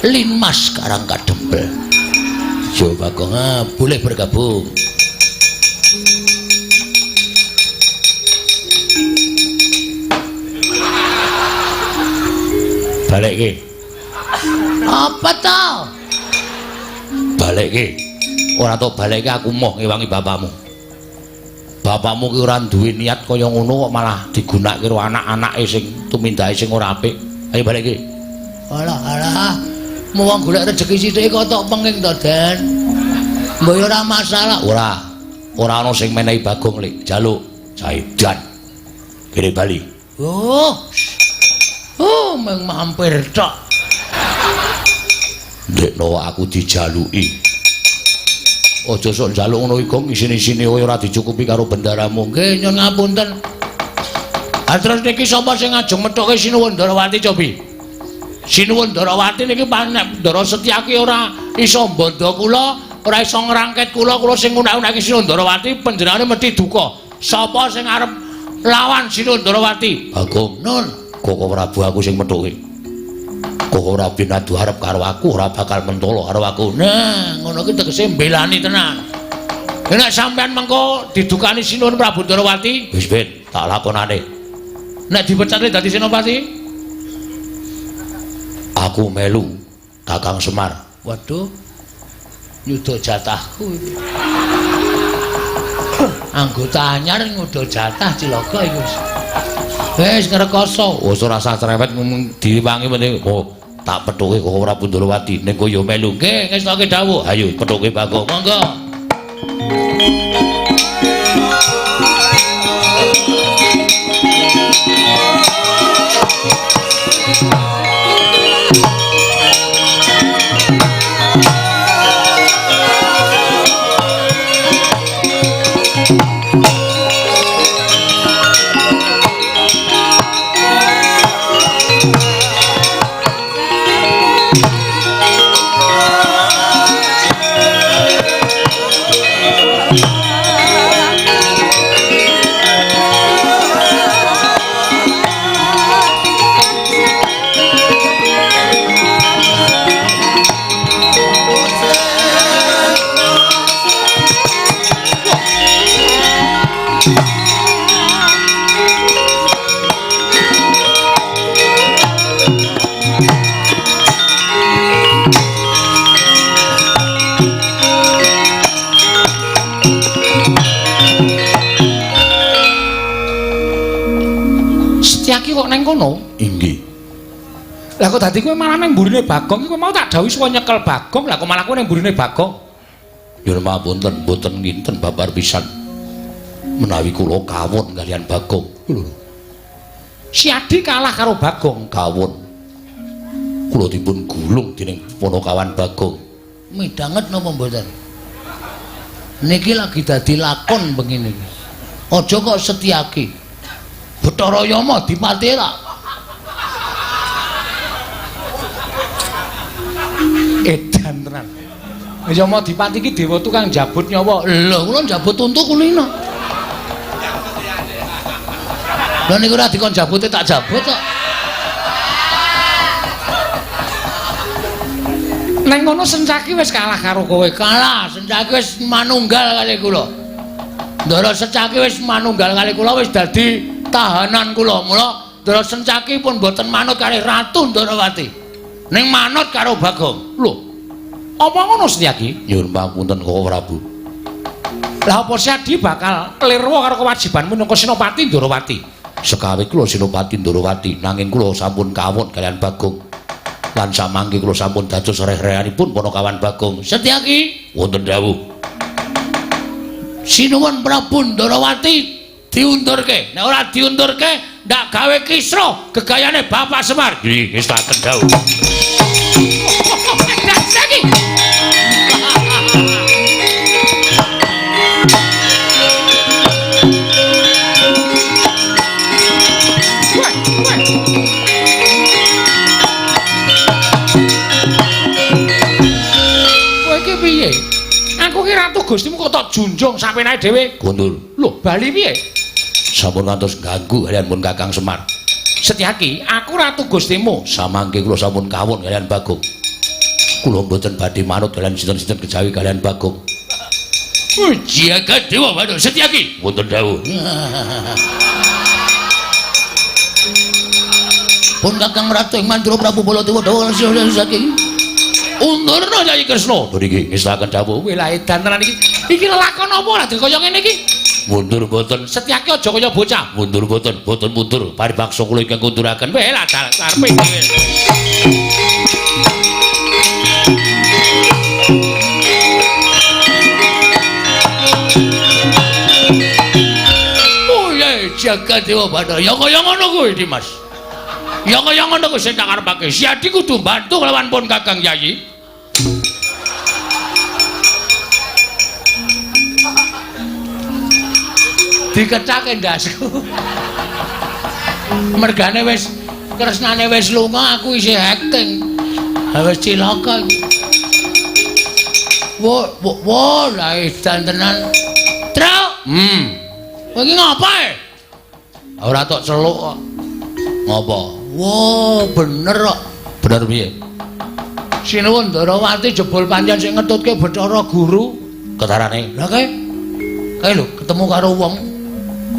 Linmas Karangkadempel. Yo Bagong, boleh bergabung. Balik ke apa tau? Balik ke ora tau balik ke aku moh ngewangi bapakmu ki ora duwe niat kaya ngono kok malah digunakake karo anak-anake sing tumindahe sing ora apik ayo balik ke alah mau wong golek rezeki sithik kok tok penging to Den mbok ora masalah ora ana sing menehi Bagong lek jaluk Jaidan kene bali meng mampir tok. Ndekno aku dijaluki. Aja sok njaluk ngono iki, isine-isine ora dicukupi karo bendaramu. Nggih, nyun ngapunten. Terus niki sapa sing ngajeng methuke Sinuwun Ndarawati cobi? Sinuwun Ndarawati niki panek Ndara Setyaki ora iso bondo kula, ora iso ngrangket kula sing unak-unake Sinuwun Ndarawati panjenengane mesti duka. Sapa sing arep lawan Sinuwun Ndarawati? Bagong Nun. Koko Prabu aku sing methuke. Koko Prabu adu arep karo aku ora bakal mentolo karo aku. Nah, ngono ki tegese mbelani tenan. Nek sampean mengko didukani Sinuwun Prabu Ndarawati, wis ben tak lakonane. Nek dipecate dadi senopati, aku melu Kakang Semar. Waduh. Nyuda jatahku. Anggota anyar nyuda jatah cilaka iku. Wis ngrekoso, wis ora usah cerewet diwangi meneh. Oh, tak pethuke kok ora Ndarawati ning koyo melu. Nggih, ngestoke dawuh. Ayo pethuke Bagong. Monggo. Setyaki kok neng kono? Inggih. Lah kok dadi kowe malah nang mburine Bagong iki kowe mau tak dawuhi suwe nyekel Bagong, lah kok malah kowe nang mburine Bagong? Ya mapunten, mboten nginten babar pisan. Menawi kula kawon kalian Bagong. Lho. Si Adi kalah karo Bagong kawon. Kula dipun gulung dening Ponokawan Bagong. Midanget napa mboten? Niki lagi dadi lakon begini. Aja kok Setyaki. Bathara Yama dipati ra. Edan tenan. Yama dipati iki dewa tukang jabut nyawa. Lho, kula jabut untu kulina. Lha niku ora dikon jabute tak jabut kok. Neng ngono Sencaki wis kalah karo kowe. Kalah, Sencaki wis manunggal kali kula. Ndara Sencaki wis manunggal kali kula wis dadi tahanan kula. Mula Ndara Sencaki pun boten manut kali Ratu Ndarawati. Ning manut karo Bagong. Lho. Apa ngono Setyaki? Nyuwun pangapunten Koko Prabu. Lah apa Sadi bakal klirwa karo kewajibanmu minangka Senopati Ndarawati? Sekawi kula Senopati Ndarawati nanging kula sampun kawon kalian Bagong. Lan samangke kula sampun dados reh-rehanipun Panakawan Bagong. Setyaki wonten dawuh. Sinuwun Prabu Ndarawati diundurke. Nek ora diundurke ndak gawe kisra gegayane Bapak Semar. Nggih, wis tak dawuh. Setyaki. Aku ki Ratu Gustimu kok tak junjung sampeyan dhewe. Kondur. Lho, bali piye? Sampun ngantos ganggu kalian pun Kakang Semar. Setyaki, aku Ratu Gustimu. Samangke kula sampun kawon kalian Bagong. Kula mboten badhe manut kalian sinten-sinten kejawi kalian Bagong. Jagat Dewa Bathara Setyaki wonten dawuh. Pun Kakang Ratu ing Mandura Prabu Baladewa dawuh Setyaki. Undurna Nyai Kresna. Mriki ngestaken dawuh. Wela edan tenan iki. Iki lakon apa lah kaya ngene iki? Mundur boten. Setyaki aja kaya bocah. Mundur boten, boten mundur. Paribaksa kula ingkang kunduraken. Wela karepe dhewe. Oh ya jagat Dewa Bathara. Ya kaya ngono kuwi, Dimas. Ya kaya ngono kuwi sing tak karepake. Si Adi kudu bantu kelawan pun Kakang Yayi. Dikecake ndasku. Mergane wis kresnane wis lunga, aku isih acting. Ha wis cilaka iki. Wo, la edan tenan. Truk. Kowe iki ngapa e? Ora tok celuk kok. Ngapa? Wo, bener kok. Bener piye? Sinuwun Ndarawati jebul pancen sing ngetutke Bathara Guru. Ketarane. Lah kae. Kae lho ketemu karo wong.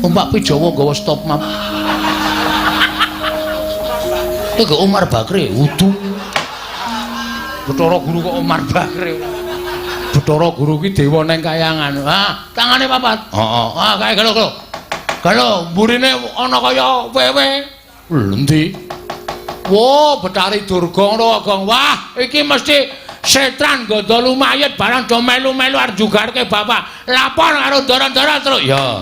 Umpak Pijawa nggawa stop map. Iki Umar Bakri wudu. Bathara Guru kok Umar Bakri. Bathara Guru ki dewa ning kayangan. Ah, tangane papat. Heeh. Ah, kae gelo. Gelo, mburine ana kaya wewe. Lho ndi? Wo, Betari Durga ngono, Gong. Wah, iki mesti setran gondo lumayet barang do melu-melu arep jugarke bapak. Lapor karo ndara-ndara terus. Ya.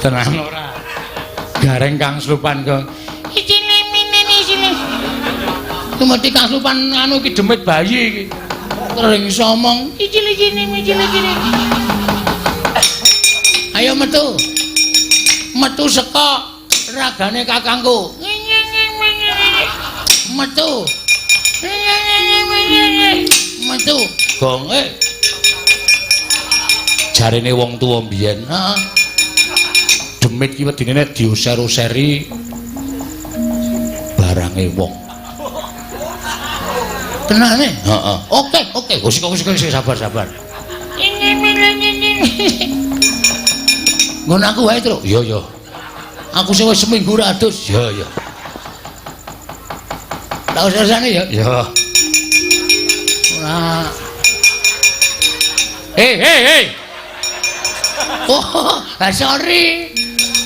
Tenan ora. Gareng Kang Slupan kok. Iki minene sini. Tumeti Kang Slupan anu iki demit bayi iki. Kering somong. Iki cili. Ayo metu. Metu saka ragane kakangku. Metu. Metu. Gong jarene wong tuwa mbiyen, Heeh. demit ki wedine nek diuser-useri barange wong. Tenane? Heeh. Oke. Wis sabar. Ngono aku wae, Truk. Iya. Aku sing wis seminggu ra adus. Iya. Tak usah-usahane ya. Iya. Ora. Hei. Oh, sorry.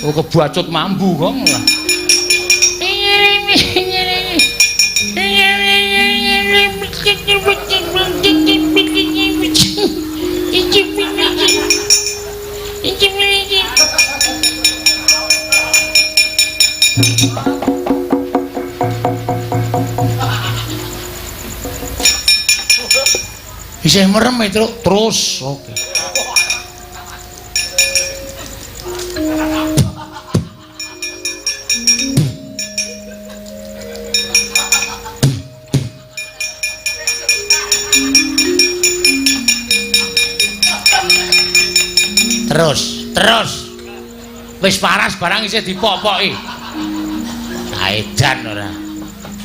Oh, kebacut mambu kok. Isih merem Truk. Terus. Oke. Terus. Wis paras barang isih dipopoki. Edan ora.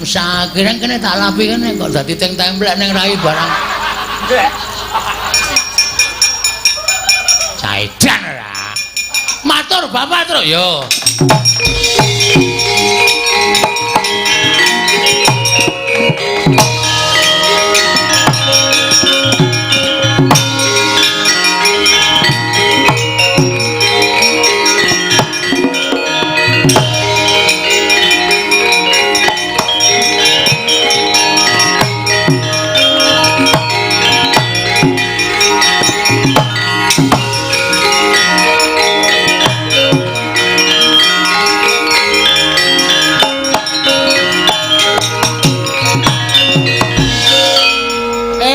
Wis akhire kene tak lapi kene kok dadi templek ning rai barang. Edan ora. Matur Bapak terus yo.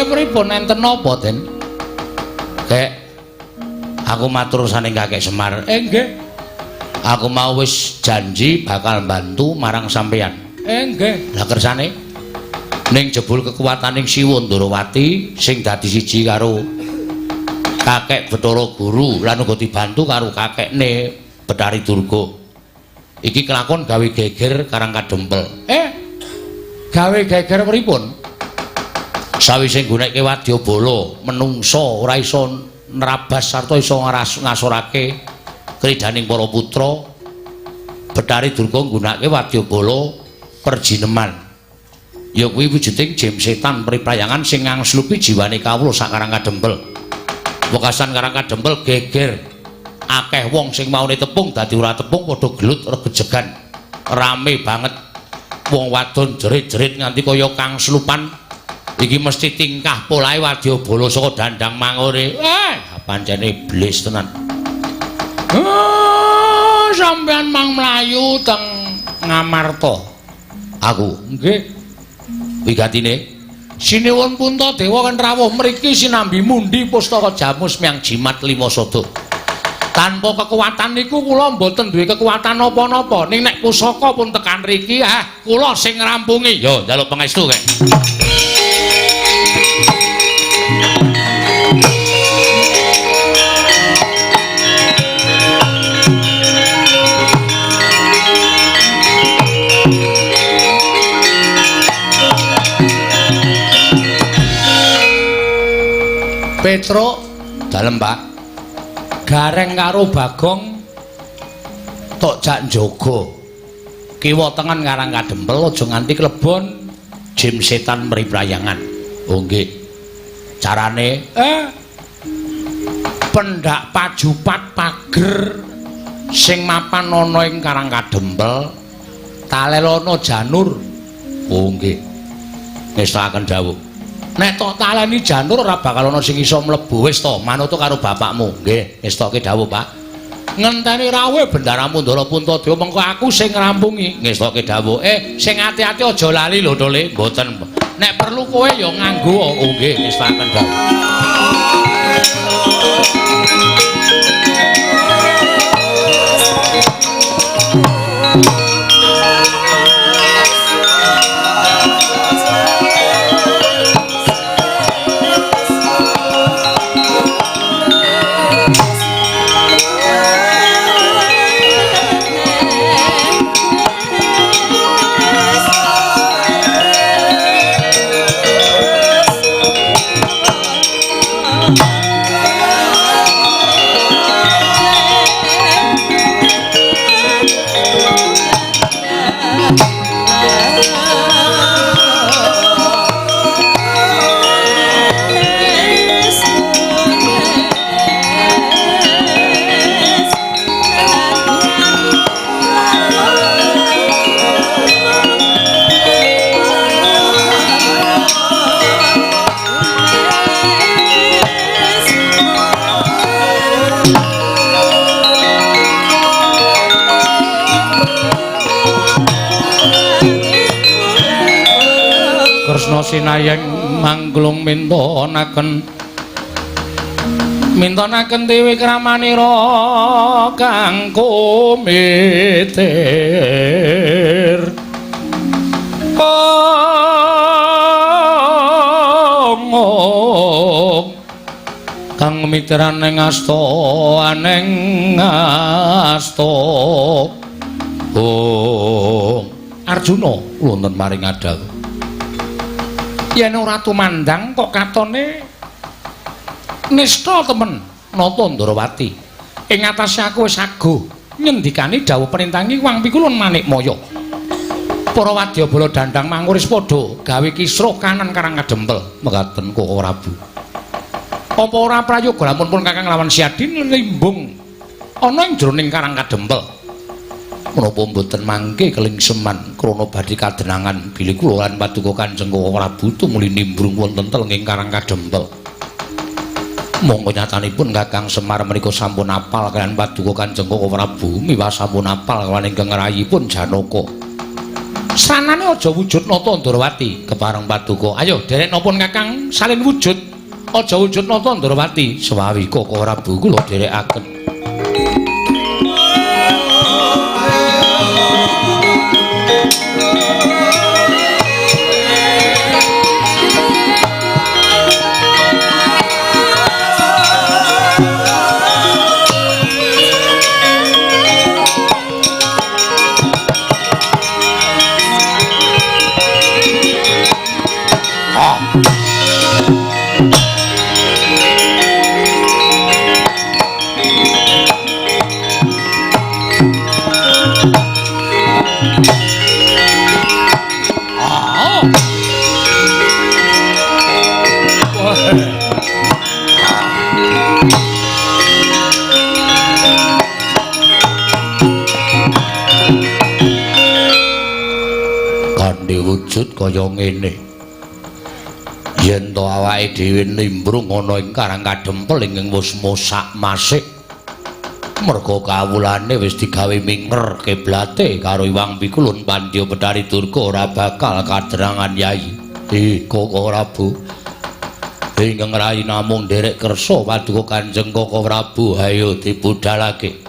Pripun enten napa, Den? Kek aku matur saning Kakek Semar. Nggih. Aku mau wis janji bakal bantu marang sampeyan. Nggih. Lah kersane ning jebul kekuwataning Siwa Ndarawati sing dadi siji karo Kakek Bathara Guru lan uga dibantu karo kakekne Bathari Durga. Iki kelakon gawe geger Karang Kadempel. Gawe geger pripun? Sawise nggunakake wadyabala menungsa ora iso nerabas sarta iso ngasorake kridaning para putra. Bathari Durga nggunakake wadyabala perjineman. Ya kuwi wujuding jim setan priprayangan sing ngangslupi jiwane kawula sak Karang Kadempel. Wekasan Karang Kadempel geger. Akeh wong sing maune tepung dadi ora tepung padha gelut regejegan. Rame banget. Wong wadon jerit-jerit nganti kaya kang slupan. Iki mesti tingkah polahe wadyabala saka Dandang Mangore. Pancene iblis tenan. Sampeyan mang mlayu teng Ngamarta. Aku, nggih. Wigatine Sinuwun Puntadewa kan rawuh mriki sinambi mundi pustaka Jamus Myang Jimat Lima Sada. Tanpa kekuatan niku kula mboten duwe kekuatan napa-napa. Ning nek pusaka pun tekan mriki, kula sing ngrampungi. Yo, njaluk pangestu kek. Petro dalem Pak gareng karo Bagong tok jak njaga kiwa tengen Karang Kadempel aja nganti klebon jim setan mriprayangan. Oh nggih carane pendak pajupat pager sing mapan ana ing Karang Kadempel talelana janur. Oh nggih ngestakaken dawuh. Nek tok taleni janur ora bakal ana sing iso mlebu wis to manut karo bapakmu. Nggih, ngestoke dawuh, Pak. Ngenteni rawuh Bendara Mandala Puntadewa mengko aku sing ngrampungi. Ngestoke dawuh. Sing ati-ati aja lali lho, Tole. Mboten. Nek perlu kowe ya nganggo. Oh nggih, ngestaken dawuh. Kresna sinayeng mangklung mintonaken dewi kramanira kang kumitir kang mitraning asta aning asta Arjuna wonten maring adhawu yen ora tumandang kok katone nista temen nata Ndarawati ing atase aku wis ago nyendikani dawuh perintangi Wang Pikulun Manikmaya para wadyabala dandang manguris padha gawe kisruh kanan Karang Kadempel mekaten Koko Prabu apa ora prayoga lamun pun Kakang lawan Siadin limbung ana ing jroning Karang Kadempel menapa mboten mangke kelingseman krana badhe kadenangan bilih kula lan paduka Kanjeng Koko Prabu tumuli nimbrung wonten telenging Karang Kadempel monggo nyatanipun Kakang Semar menika sampun apal kaliyan paduka Kanjeng Koko Prabu miwah sampun apal kaliyan ingkang rayipun Janaka sanane aja wujud nata Ndarawati kepareng paduka ayo derek napa Kakang salin wujud aja wujud nata Ndarawati sewawi Koko Prabu kula derekaken wujud kaya ngene yen to awake dhewe nimbrung ana ing Karang Kadempel ing wis mosak masik merga kawulane wis digawe minger kiblate karo Iwang Pikulun Pandya Betari Durga ora bakal kadrangan Yai Koko Prabu ingkang rayi namung nderek kersa paduka Kanjeng Koko Prabu ayo dibudhalake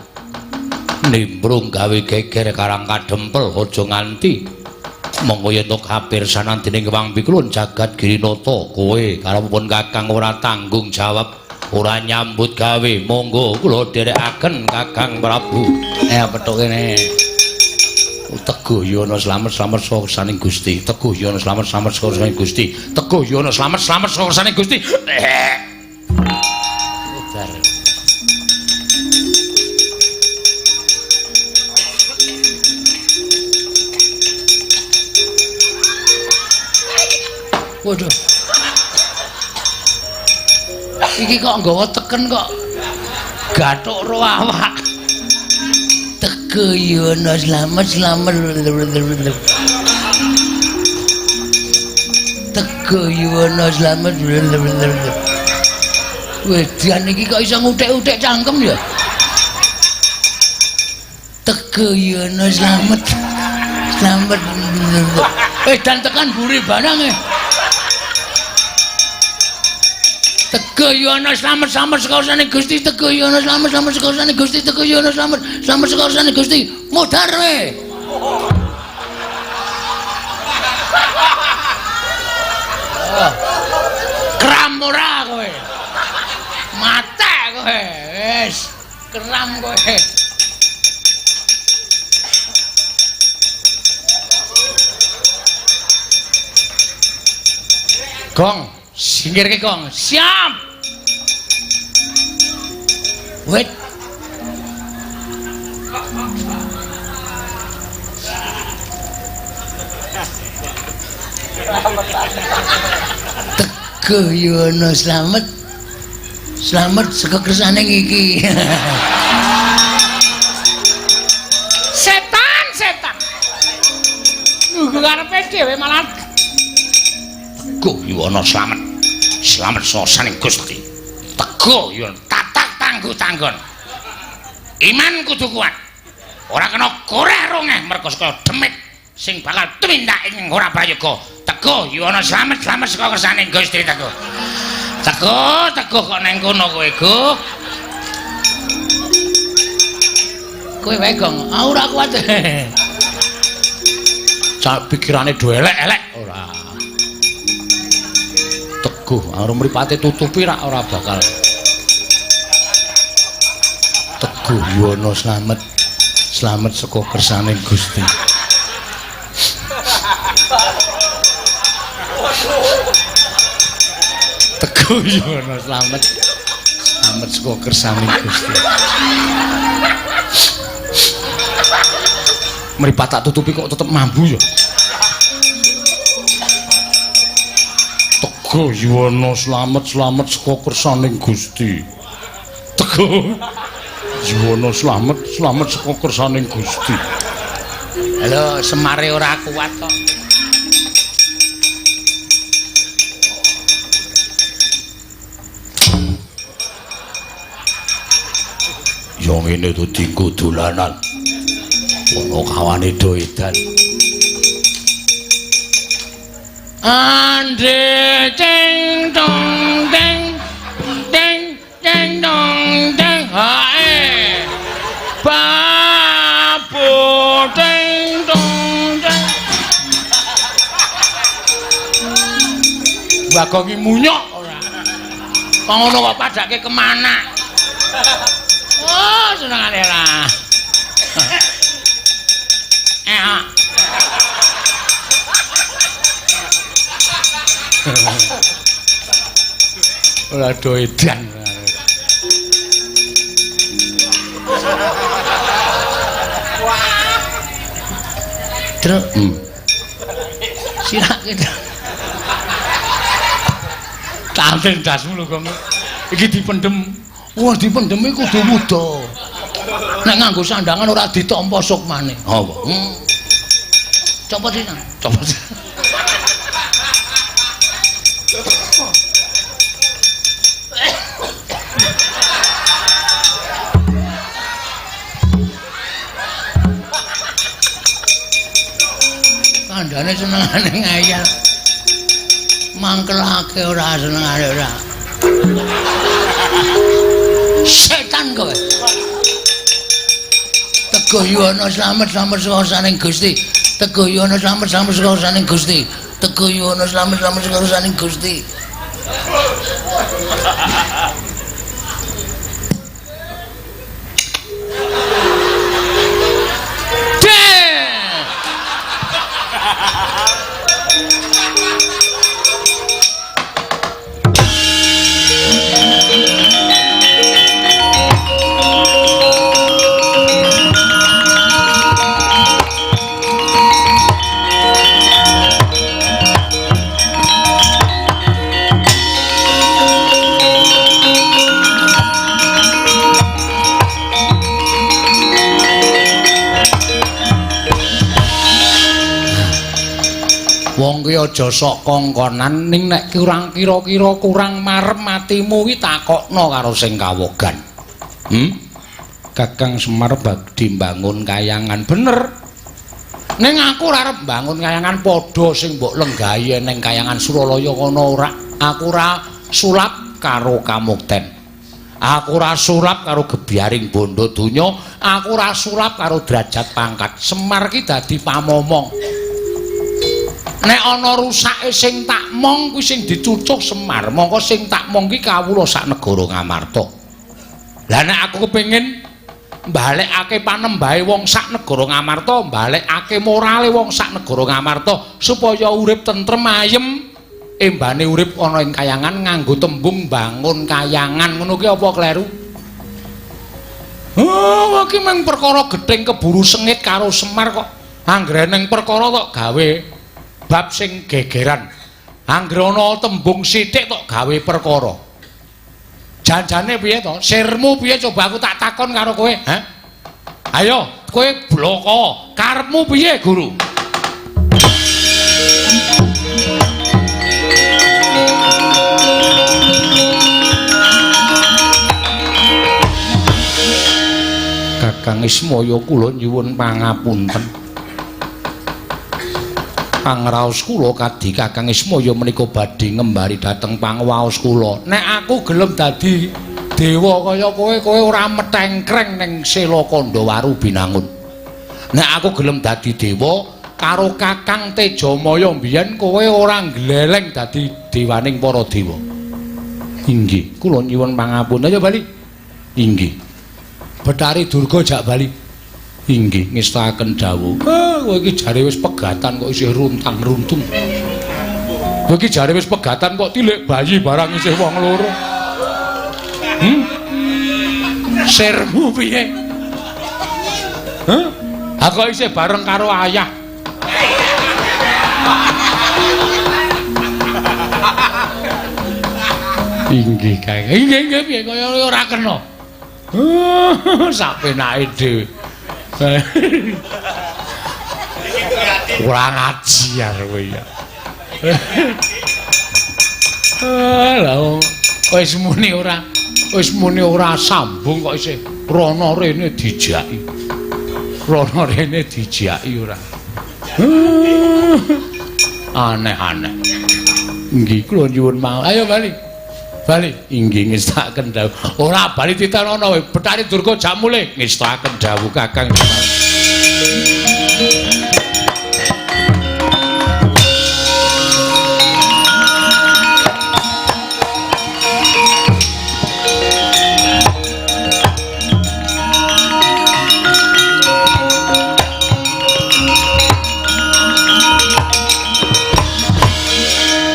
nimbrung gawe geger Karang Kadempel aja nganti monggo yen tok kapirsanan dening Wang Pikulun jagat Girinata kowe karepipun Kakang ora tanggung jawab ora nyambut gawe monggo kula dherekaken Kakang Prabu petuk kene Teguh Yono slamet saka kersaning Gusti Teguh Yono slamet saka kersaning Gusti Teguh Yono slamet saka kersaning Gusti waduh iki kok nggawa teken kok gathuk ro awak Teguh Yono slamet Teguh Yono slamet wedan iki kok iso nguthik-uthik cangkem ya Teguh Yono slamet dan tekan buri barang Teguh Yono slamet saka kersaning Gusti Teguh Yono slamet saka kersaning Gusti Teguh Yono slamet saka kersaning Gusti mudhar we kram ora kowe mate kowe wis kram kowe Gong singkirke Gong siap wait Teguh Yono slamet saka kersaning iki setan nunggu karepe dhewe malah Teguh Yono slamet saka saning Gusti Teguh Yono tatak tangguh-tanggon iman kudu kuat ora kena goreh rongeh merga saka demit sing bakal tumindak ing ora prayoga Teguh Yono slamet saka kersaning Gusti Teguh kok neng kono kowe Guh kowe wae Gong ora kuat cak pikirane do elek-elek ora Teguh karo mripate tutupi ora bakal Teguh Yuwana slamet. Slamet saka kersaning Gusti. Teguh Yuwana slamet. Slamet saka kersaning Gusti. Mripat tak tutupi kok tetep mambu ya. Teguh Yuwana slamet saka kersaning Gusti. Teguh Yuwana slamet saka kersaning Gusti. Halo, Semare ora kuat kok. Ya ngene to dinggo dolanan. Ono kawane do edan. Ande ceng dong deng deng deng dong deng hae babu deng dong deng Bagong munyok ora kok ngono kok padake kemana oh senengane lah Ora do edan. Truk. Sirake. Tampil dasmu lho kok. Iki dipendhem. Wah, dipendhem iku kudu muda. Nek nganggo sandangan ora ditampa sukmane. Apa? Copot iki. Copot. Kandhane senengane ngayal. Mangkelake ora senengane ora. Setan kowe. Teguh Yuwana slamet saka kersaning Gusti. Teguh Yuwana slamet saka kersaning Gusti. Teguh Yuwana slamet saka kersaning Gusti. Wong kuwi aja sok kongkonan ning nek kurang kira-kira kurang marem matimu kuwi takokno karo sing kawogan. Kakang Semar badhe mbangun kayangan bener. Ning aku ora arep mbangun kayangan padha sing mbok lenggahi ning kayangan Suralaya kono ora. Aku ora sulap karo Kamukten. Aku ora sulap karo gebyaring bondo donya, aku ora sulap karo derajat pangkat. Semar ki dadi pamomong. Nek ana rusake sing tak mong kuwi sing dicucuk Semar, mongko sing tak mong ki kawula sak negara Ngamarta. Lah nek aku kepengin mbalekake panembahe wong sak negara Ngamarta, mbalekake morale wong sak negara Ngamarta supaya urip tentrem ayem, embane urip ana ing kayangan nganggo tembung bangun kayangan. Ngono ki apa kleru? Oh, iki mung perkara gething keburu sengit karo Semar kok. Anggrene perkara tok gawe bab sing gegeran. Anggere ana tembung sithik tok gawe perkara. Janjane piye to? Sirmu piye coba aku tak takon karo kowe, ha? Ayo, kowe bloko. Karepmu piye, Guru? Kakang Ismaya kula nyuwun pangapunten. Pangraos kula kadhi Kakang Ismaya menika badhe ngembari dhateng pangwaos kula. Nek aku gelem dadi dewa kaya kowe, kowe ora metengkreng ning Sela Kandawaru Binangun. Nek aku gelem dadi dewa karo Kakang Tejamaya mbiyen kowe ora gleleng dadi dewaning para dewa. Inggih, kula nyuwun pangapunten. Ayo bali. Inggih. Bathari Durga jak bali. Inggih ngestaken dawuh. Kowe iki jare wis pegatan kok isih runtang-runtung. Kowe iki jare wis pegatan kok tilik bayi barang isih wong loro. Sermu piye? Aku isih bareng karo ayah. Inggih Kang. Inggih piye kaya ora kena. Sak penake dhewe. Kurang ajar kowe ya. Lah wis muni ora sambung kok isih rono rene dijaki. Rono rene dijaki ora. Aneh-aneh. Nggih kula nyuwun mawon. Ayo bali. Bali inggih ngestaken dawuh. Ora bali titanono Bathari Durga jak mulih ngestaken dawuh Kakang.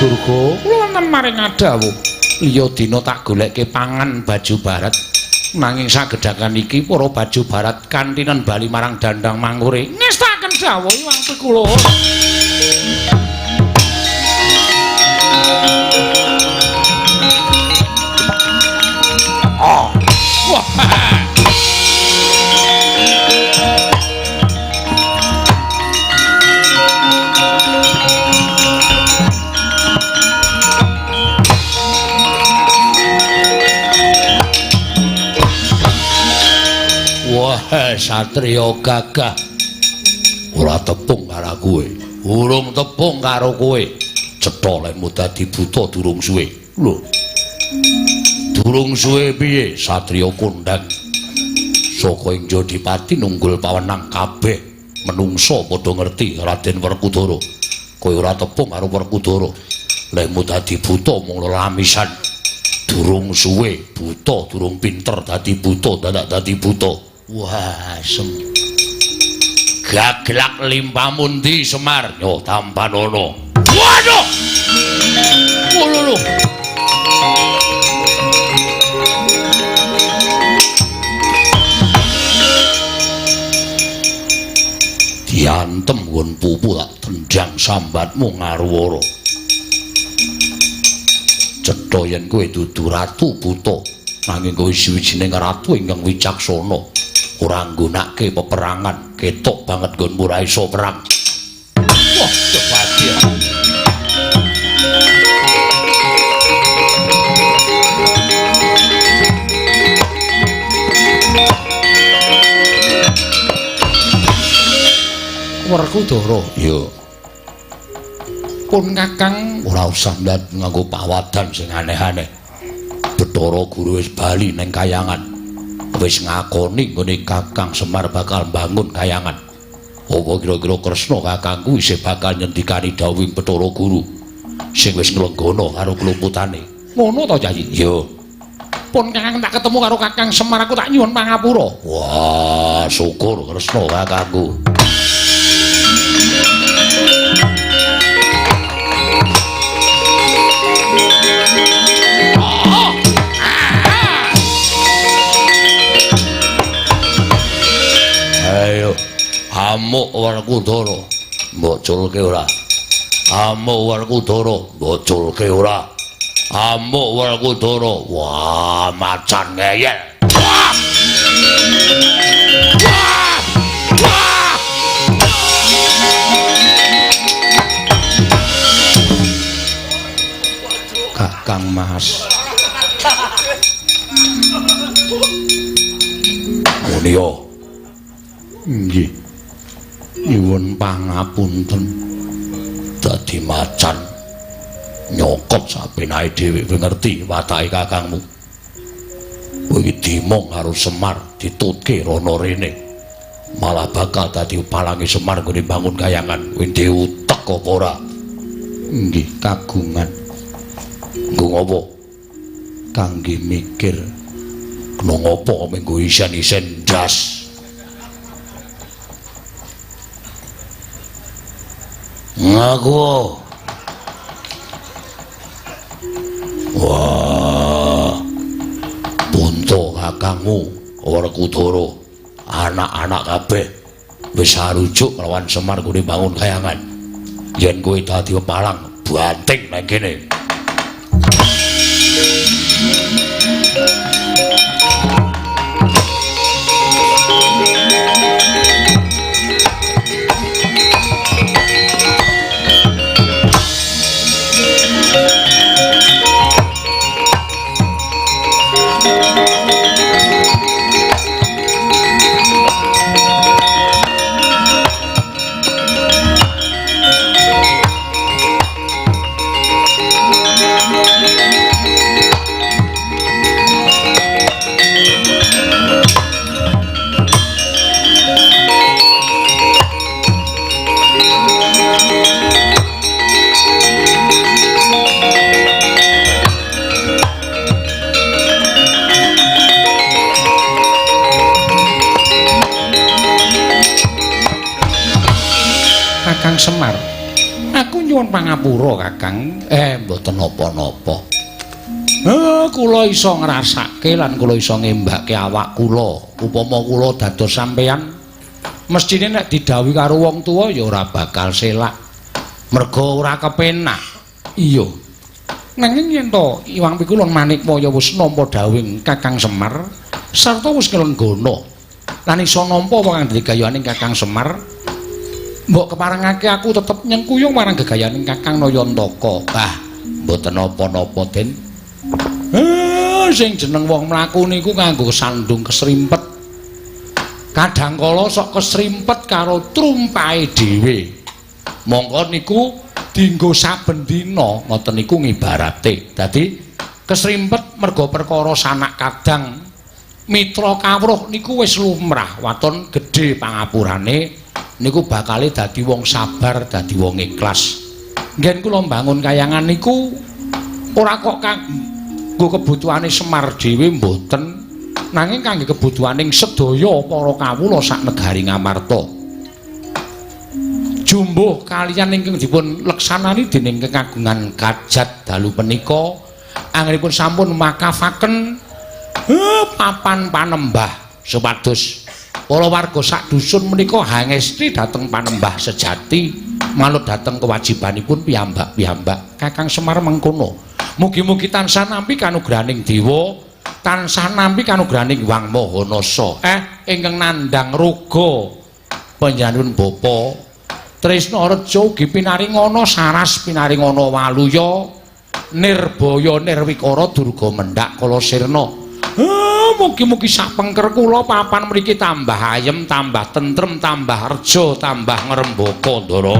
Durga kula wonten maring dawuh. Iya dina tak goleke pangan baju barat nanging sagedhakan iki para baju barat kantinen bali marang Dandang Mangure ngestaken dawuh Iwang Pikula. Wah. Satriya gagah ora tepung karo kowe. Urung tepung karo kowe. Cetha lekmu dadi buta durung suwe. Lho. Durung suwe piye satriya kondang? Saka ing Jodipati nunggul pawenang kabeh menungsa padha ngerti Raden Werkudara. Kowe ora tepung karo Werkudara. Lekmu dadi buta mung lamisan. Durung suwe buta, durung pinter dadi buta, dadak dadi buta. Wah, gaglak limpamundi Semar yo tampanono. Waduh. Lho. Diantem nggon pupu tak tendang sambatmu ngaruwara. Cetha yen kowe dudu ratu buta, nanging kowe sawijining ratu ingkang wicaksana. Ora nggunakake peperangan, ketok banget nggonmu ra iso perang. Wah, kebahagiaan. Werkudara, ya. Pun Kakang ora usah nganggo pawadan sing aneh-aneh. Bathara Guru wis bali ning Kayangan. Wis ngakoni nggone Kakang Semar bakal bangun Kayangan. Apa kira-kira Kresna kakangku isih bakal nyendikani dawuhing Bathara Guru sing wis nglenggana karo klumputane. Ngono ta, Yayi? Yo. Pun Kakang tak ketemu karo Kakang Semar aku tak nyuwun pangapura. Wah, syukur Kresna kakangku. Ayo, amuk Werkudara, mbok culke ora. Amuk Werkudara, mbok culke ora. Amuk Werkudara, wah macan ngeyel. Wah! Wah! Wah! Kakang Mas. Munia. Nggih. Nyuwun pangapunten. Dadi macan nyokot sapenae dhewe ngerti watake kakangmu. Kowe iki dimong karo Semar ditutke rono rene. Malah bakal dadi palange Semar nggone bangun Kayangan. Kowe dhewe utek apa ora? Nggih, kagungan. Nggo ngopo? Kangge mikir Lho ngopo mengko isen-isen ndas? Ngaku. Wah. Bunto kakangmu Werkudara, anak-anak kabeh wis sarujuk lawan Semar kuwi bangun kayangan. Yen kowe dadi pepalang, banting nang kene. Kakang Semar, aku nyuwun pangapura Kakang. Mboten napa-napa. Kula iso ngrasake lan kula iso ngembake awak kula. Upama kula dados sampeyan, mestine nek didhawuhi karo wong tuwa ya ora bakal selak. Merga ora kepenak. Iya. Nanging yen to Iwang Pikulun Manikmaya wis nampa dawuhing Kakang Semar sarta wis kelenggana lan iso nampa kang digayaning Kakang Semar, mbok keparengake aku tetep nyengkuyung marang gegayaning Kakang Nayantaka. Mboten napa-napa, Den. Sing jeneng wong mlaku niku nganggo sandung kesrimpet. Kadangkala sok kesrimpet karo trumpahe dhewe. Mongko niku dienggo saben dina, ngoten niku ngibarate. Dadi kesrimpet merga perkara sanak kadang mitra kawruh niku wis lumrah, waton gedhe pangapurane. Niku bakale dadi wong sabar, dadi wong ikhlas. Ngen kula mbangun kayangan niku ora kok kanggo kebutuhane Semar dhewe mboten, nanging kangge kebutuhaning sedaya para kawula sak negari Ngamarta. Jumbuh kaliyan ingkang dipun leksanani dening Kekagungan Kajat dalu punika anggenipun sampun makafaken papan panembah supados para warga sak dusun menika hangesti dhateng panembah sejati manut dhateng kewajibanipun piyambak-piyambak. Kakang Semar mengkono. Mugi-mugi tansah nampi kanugrahaning dewa, tansah nampi kanugrahaning Wang Mahanasa. Ingkang nandhang ruga panjenenganipun bapa Tresna Reja ugi pinaringana saras pinaringana waluya nirbaya nirwikara durga mendhak kala sirna. Mugi-mugi sak pengker kula papan mriki tambah ayem, tambah tentrem, tambah reja, tambah ngrembaka ndara.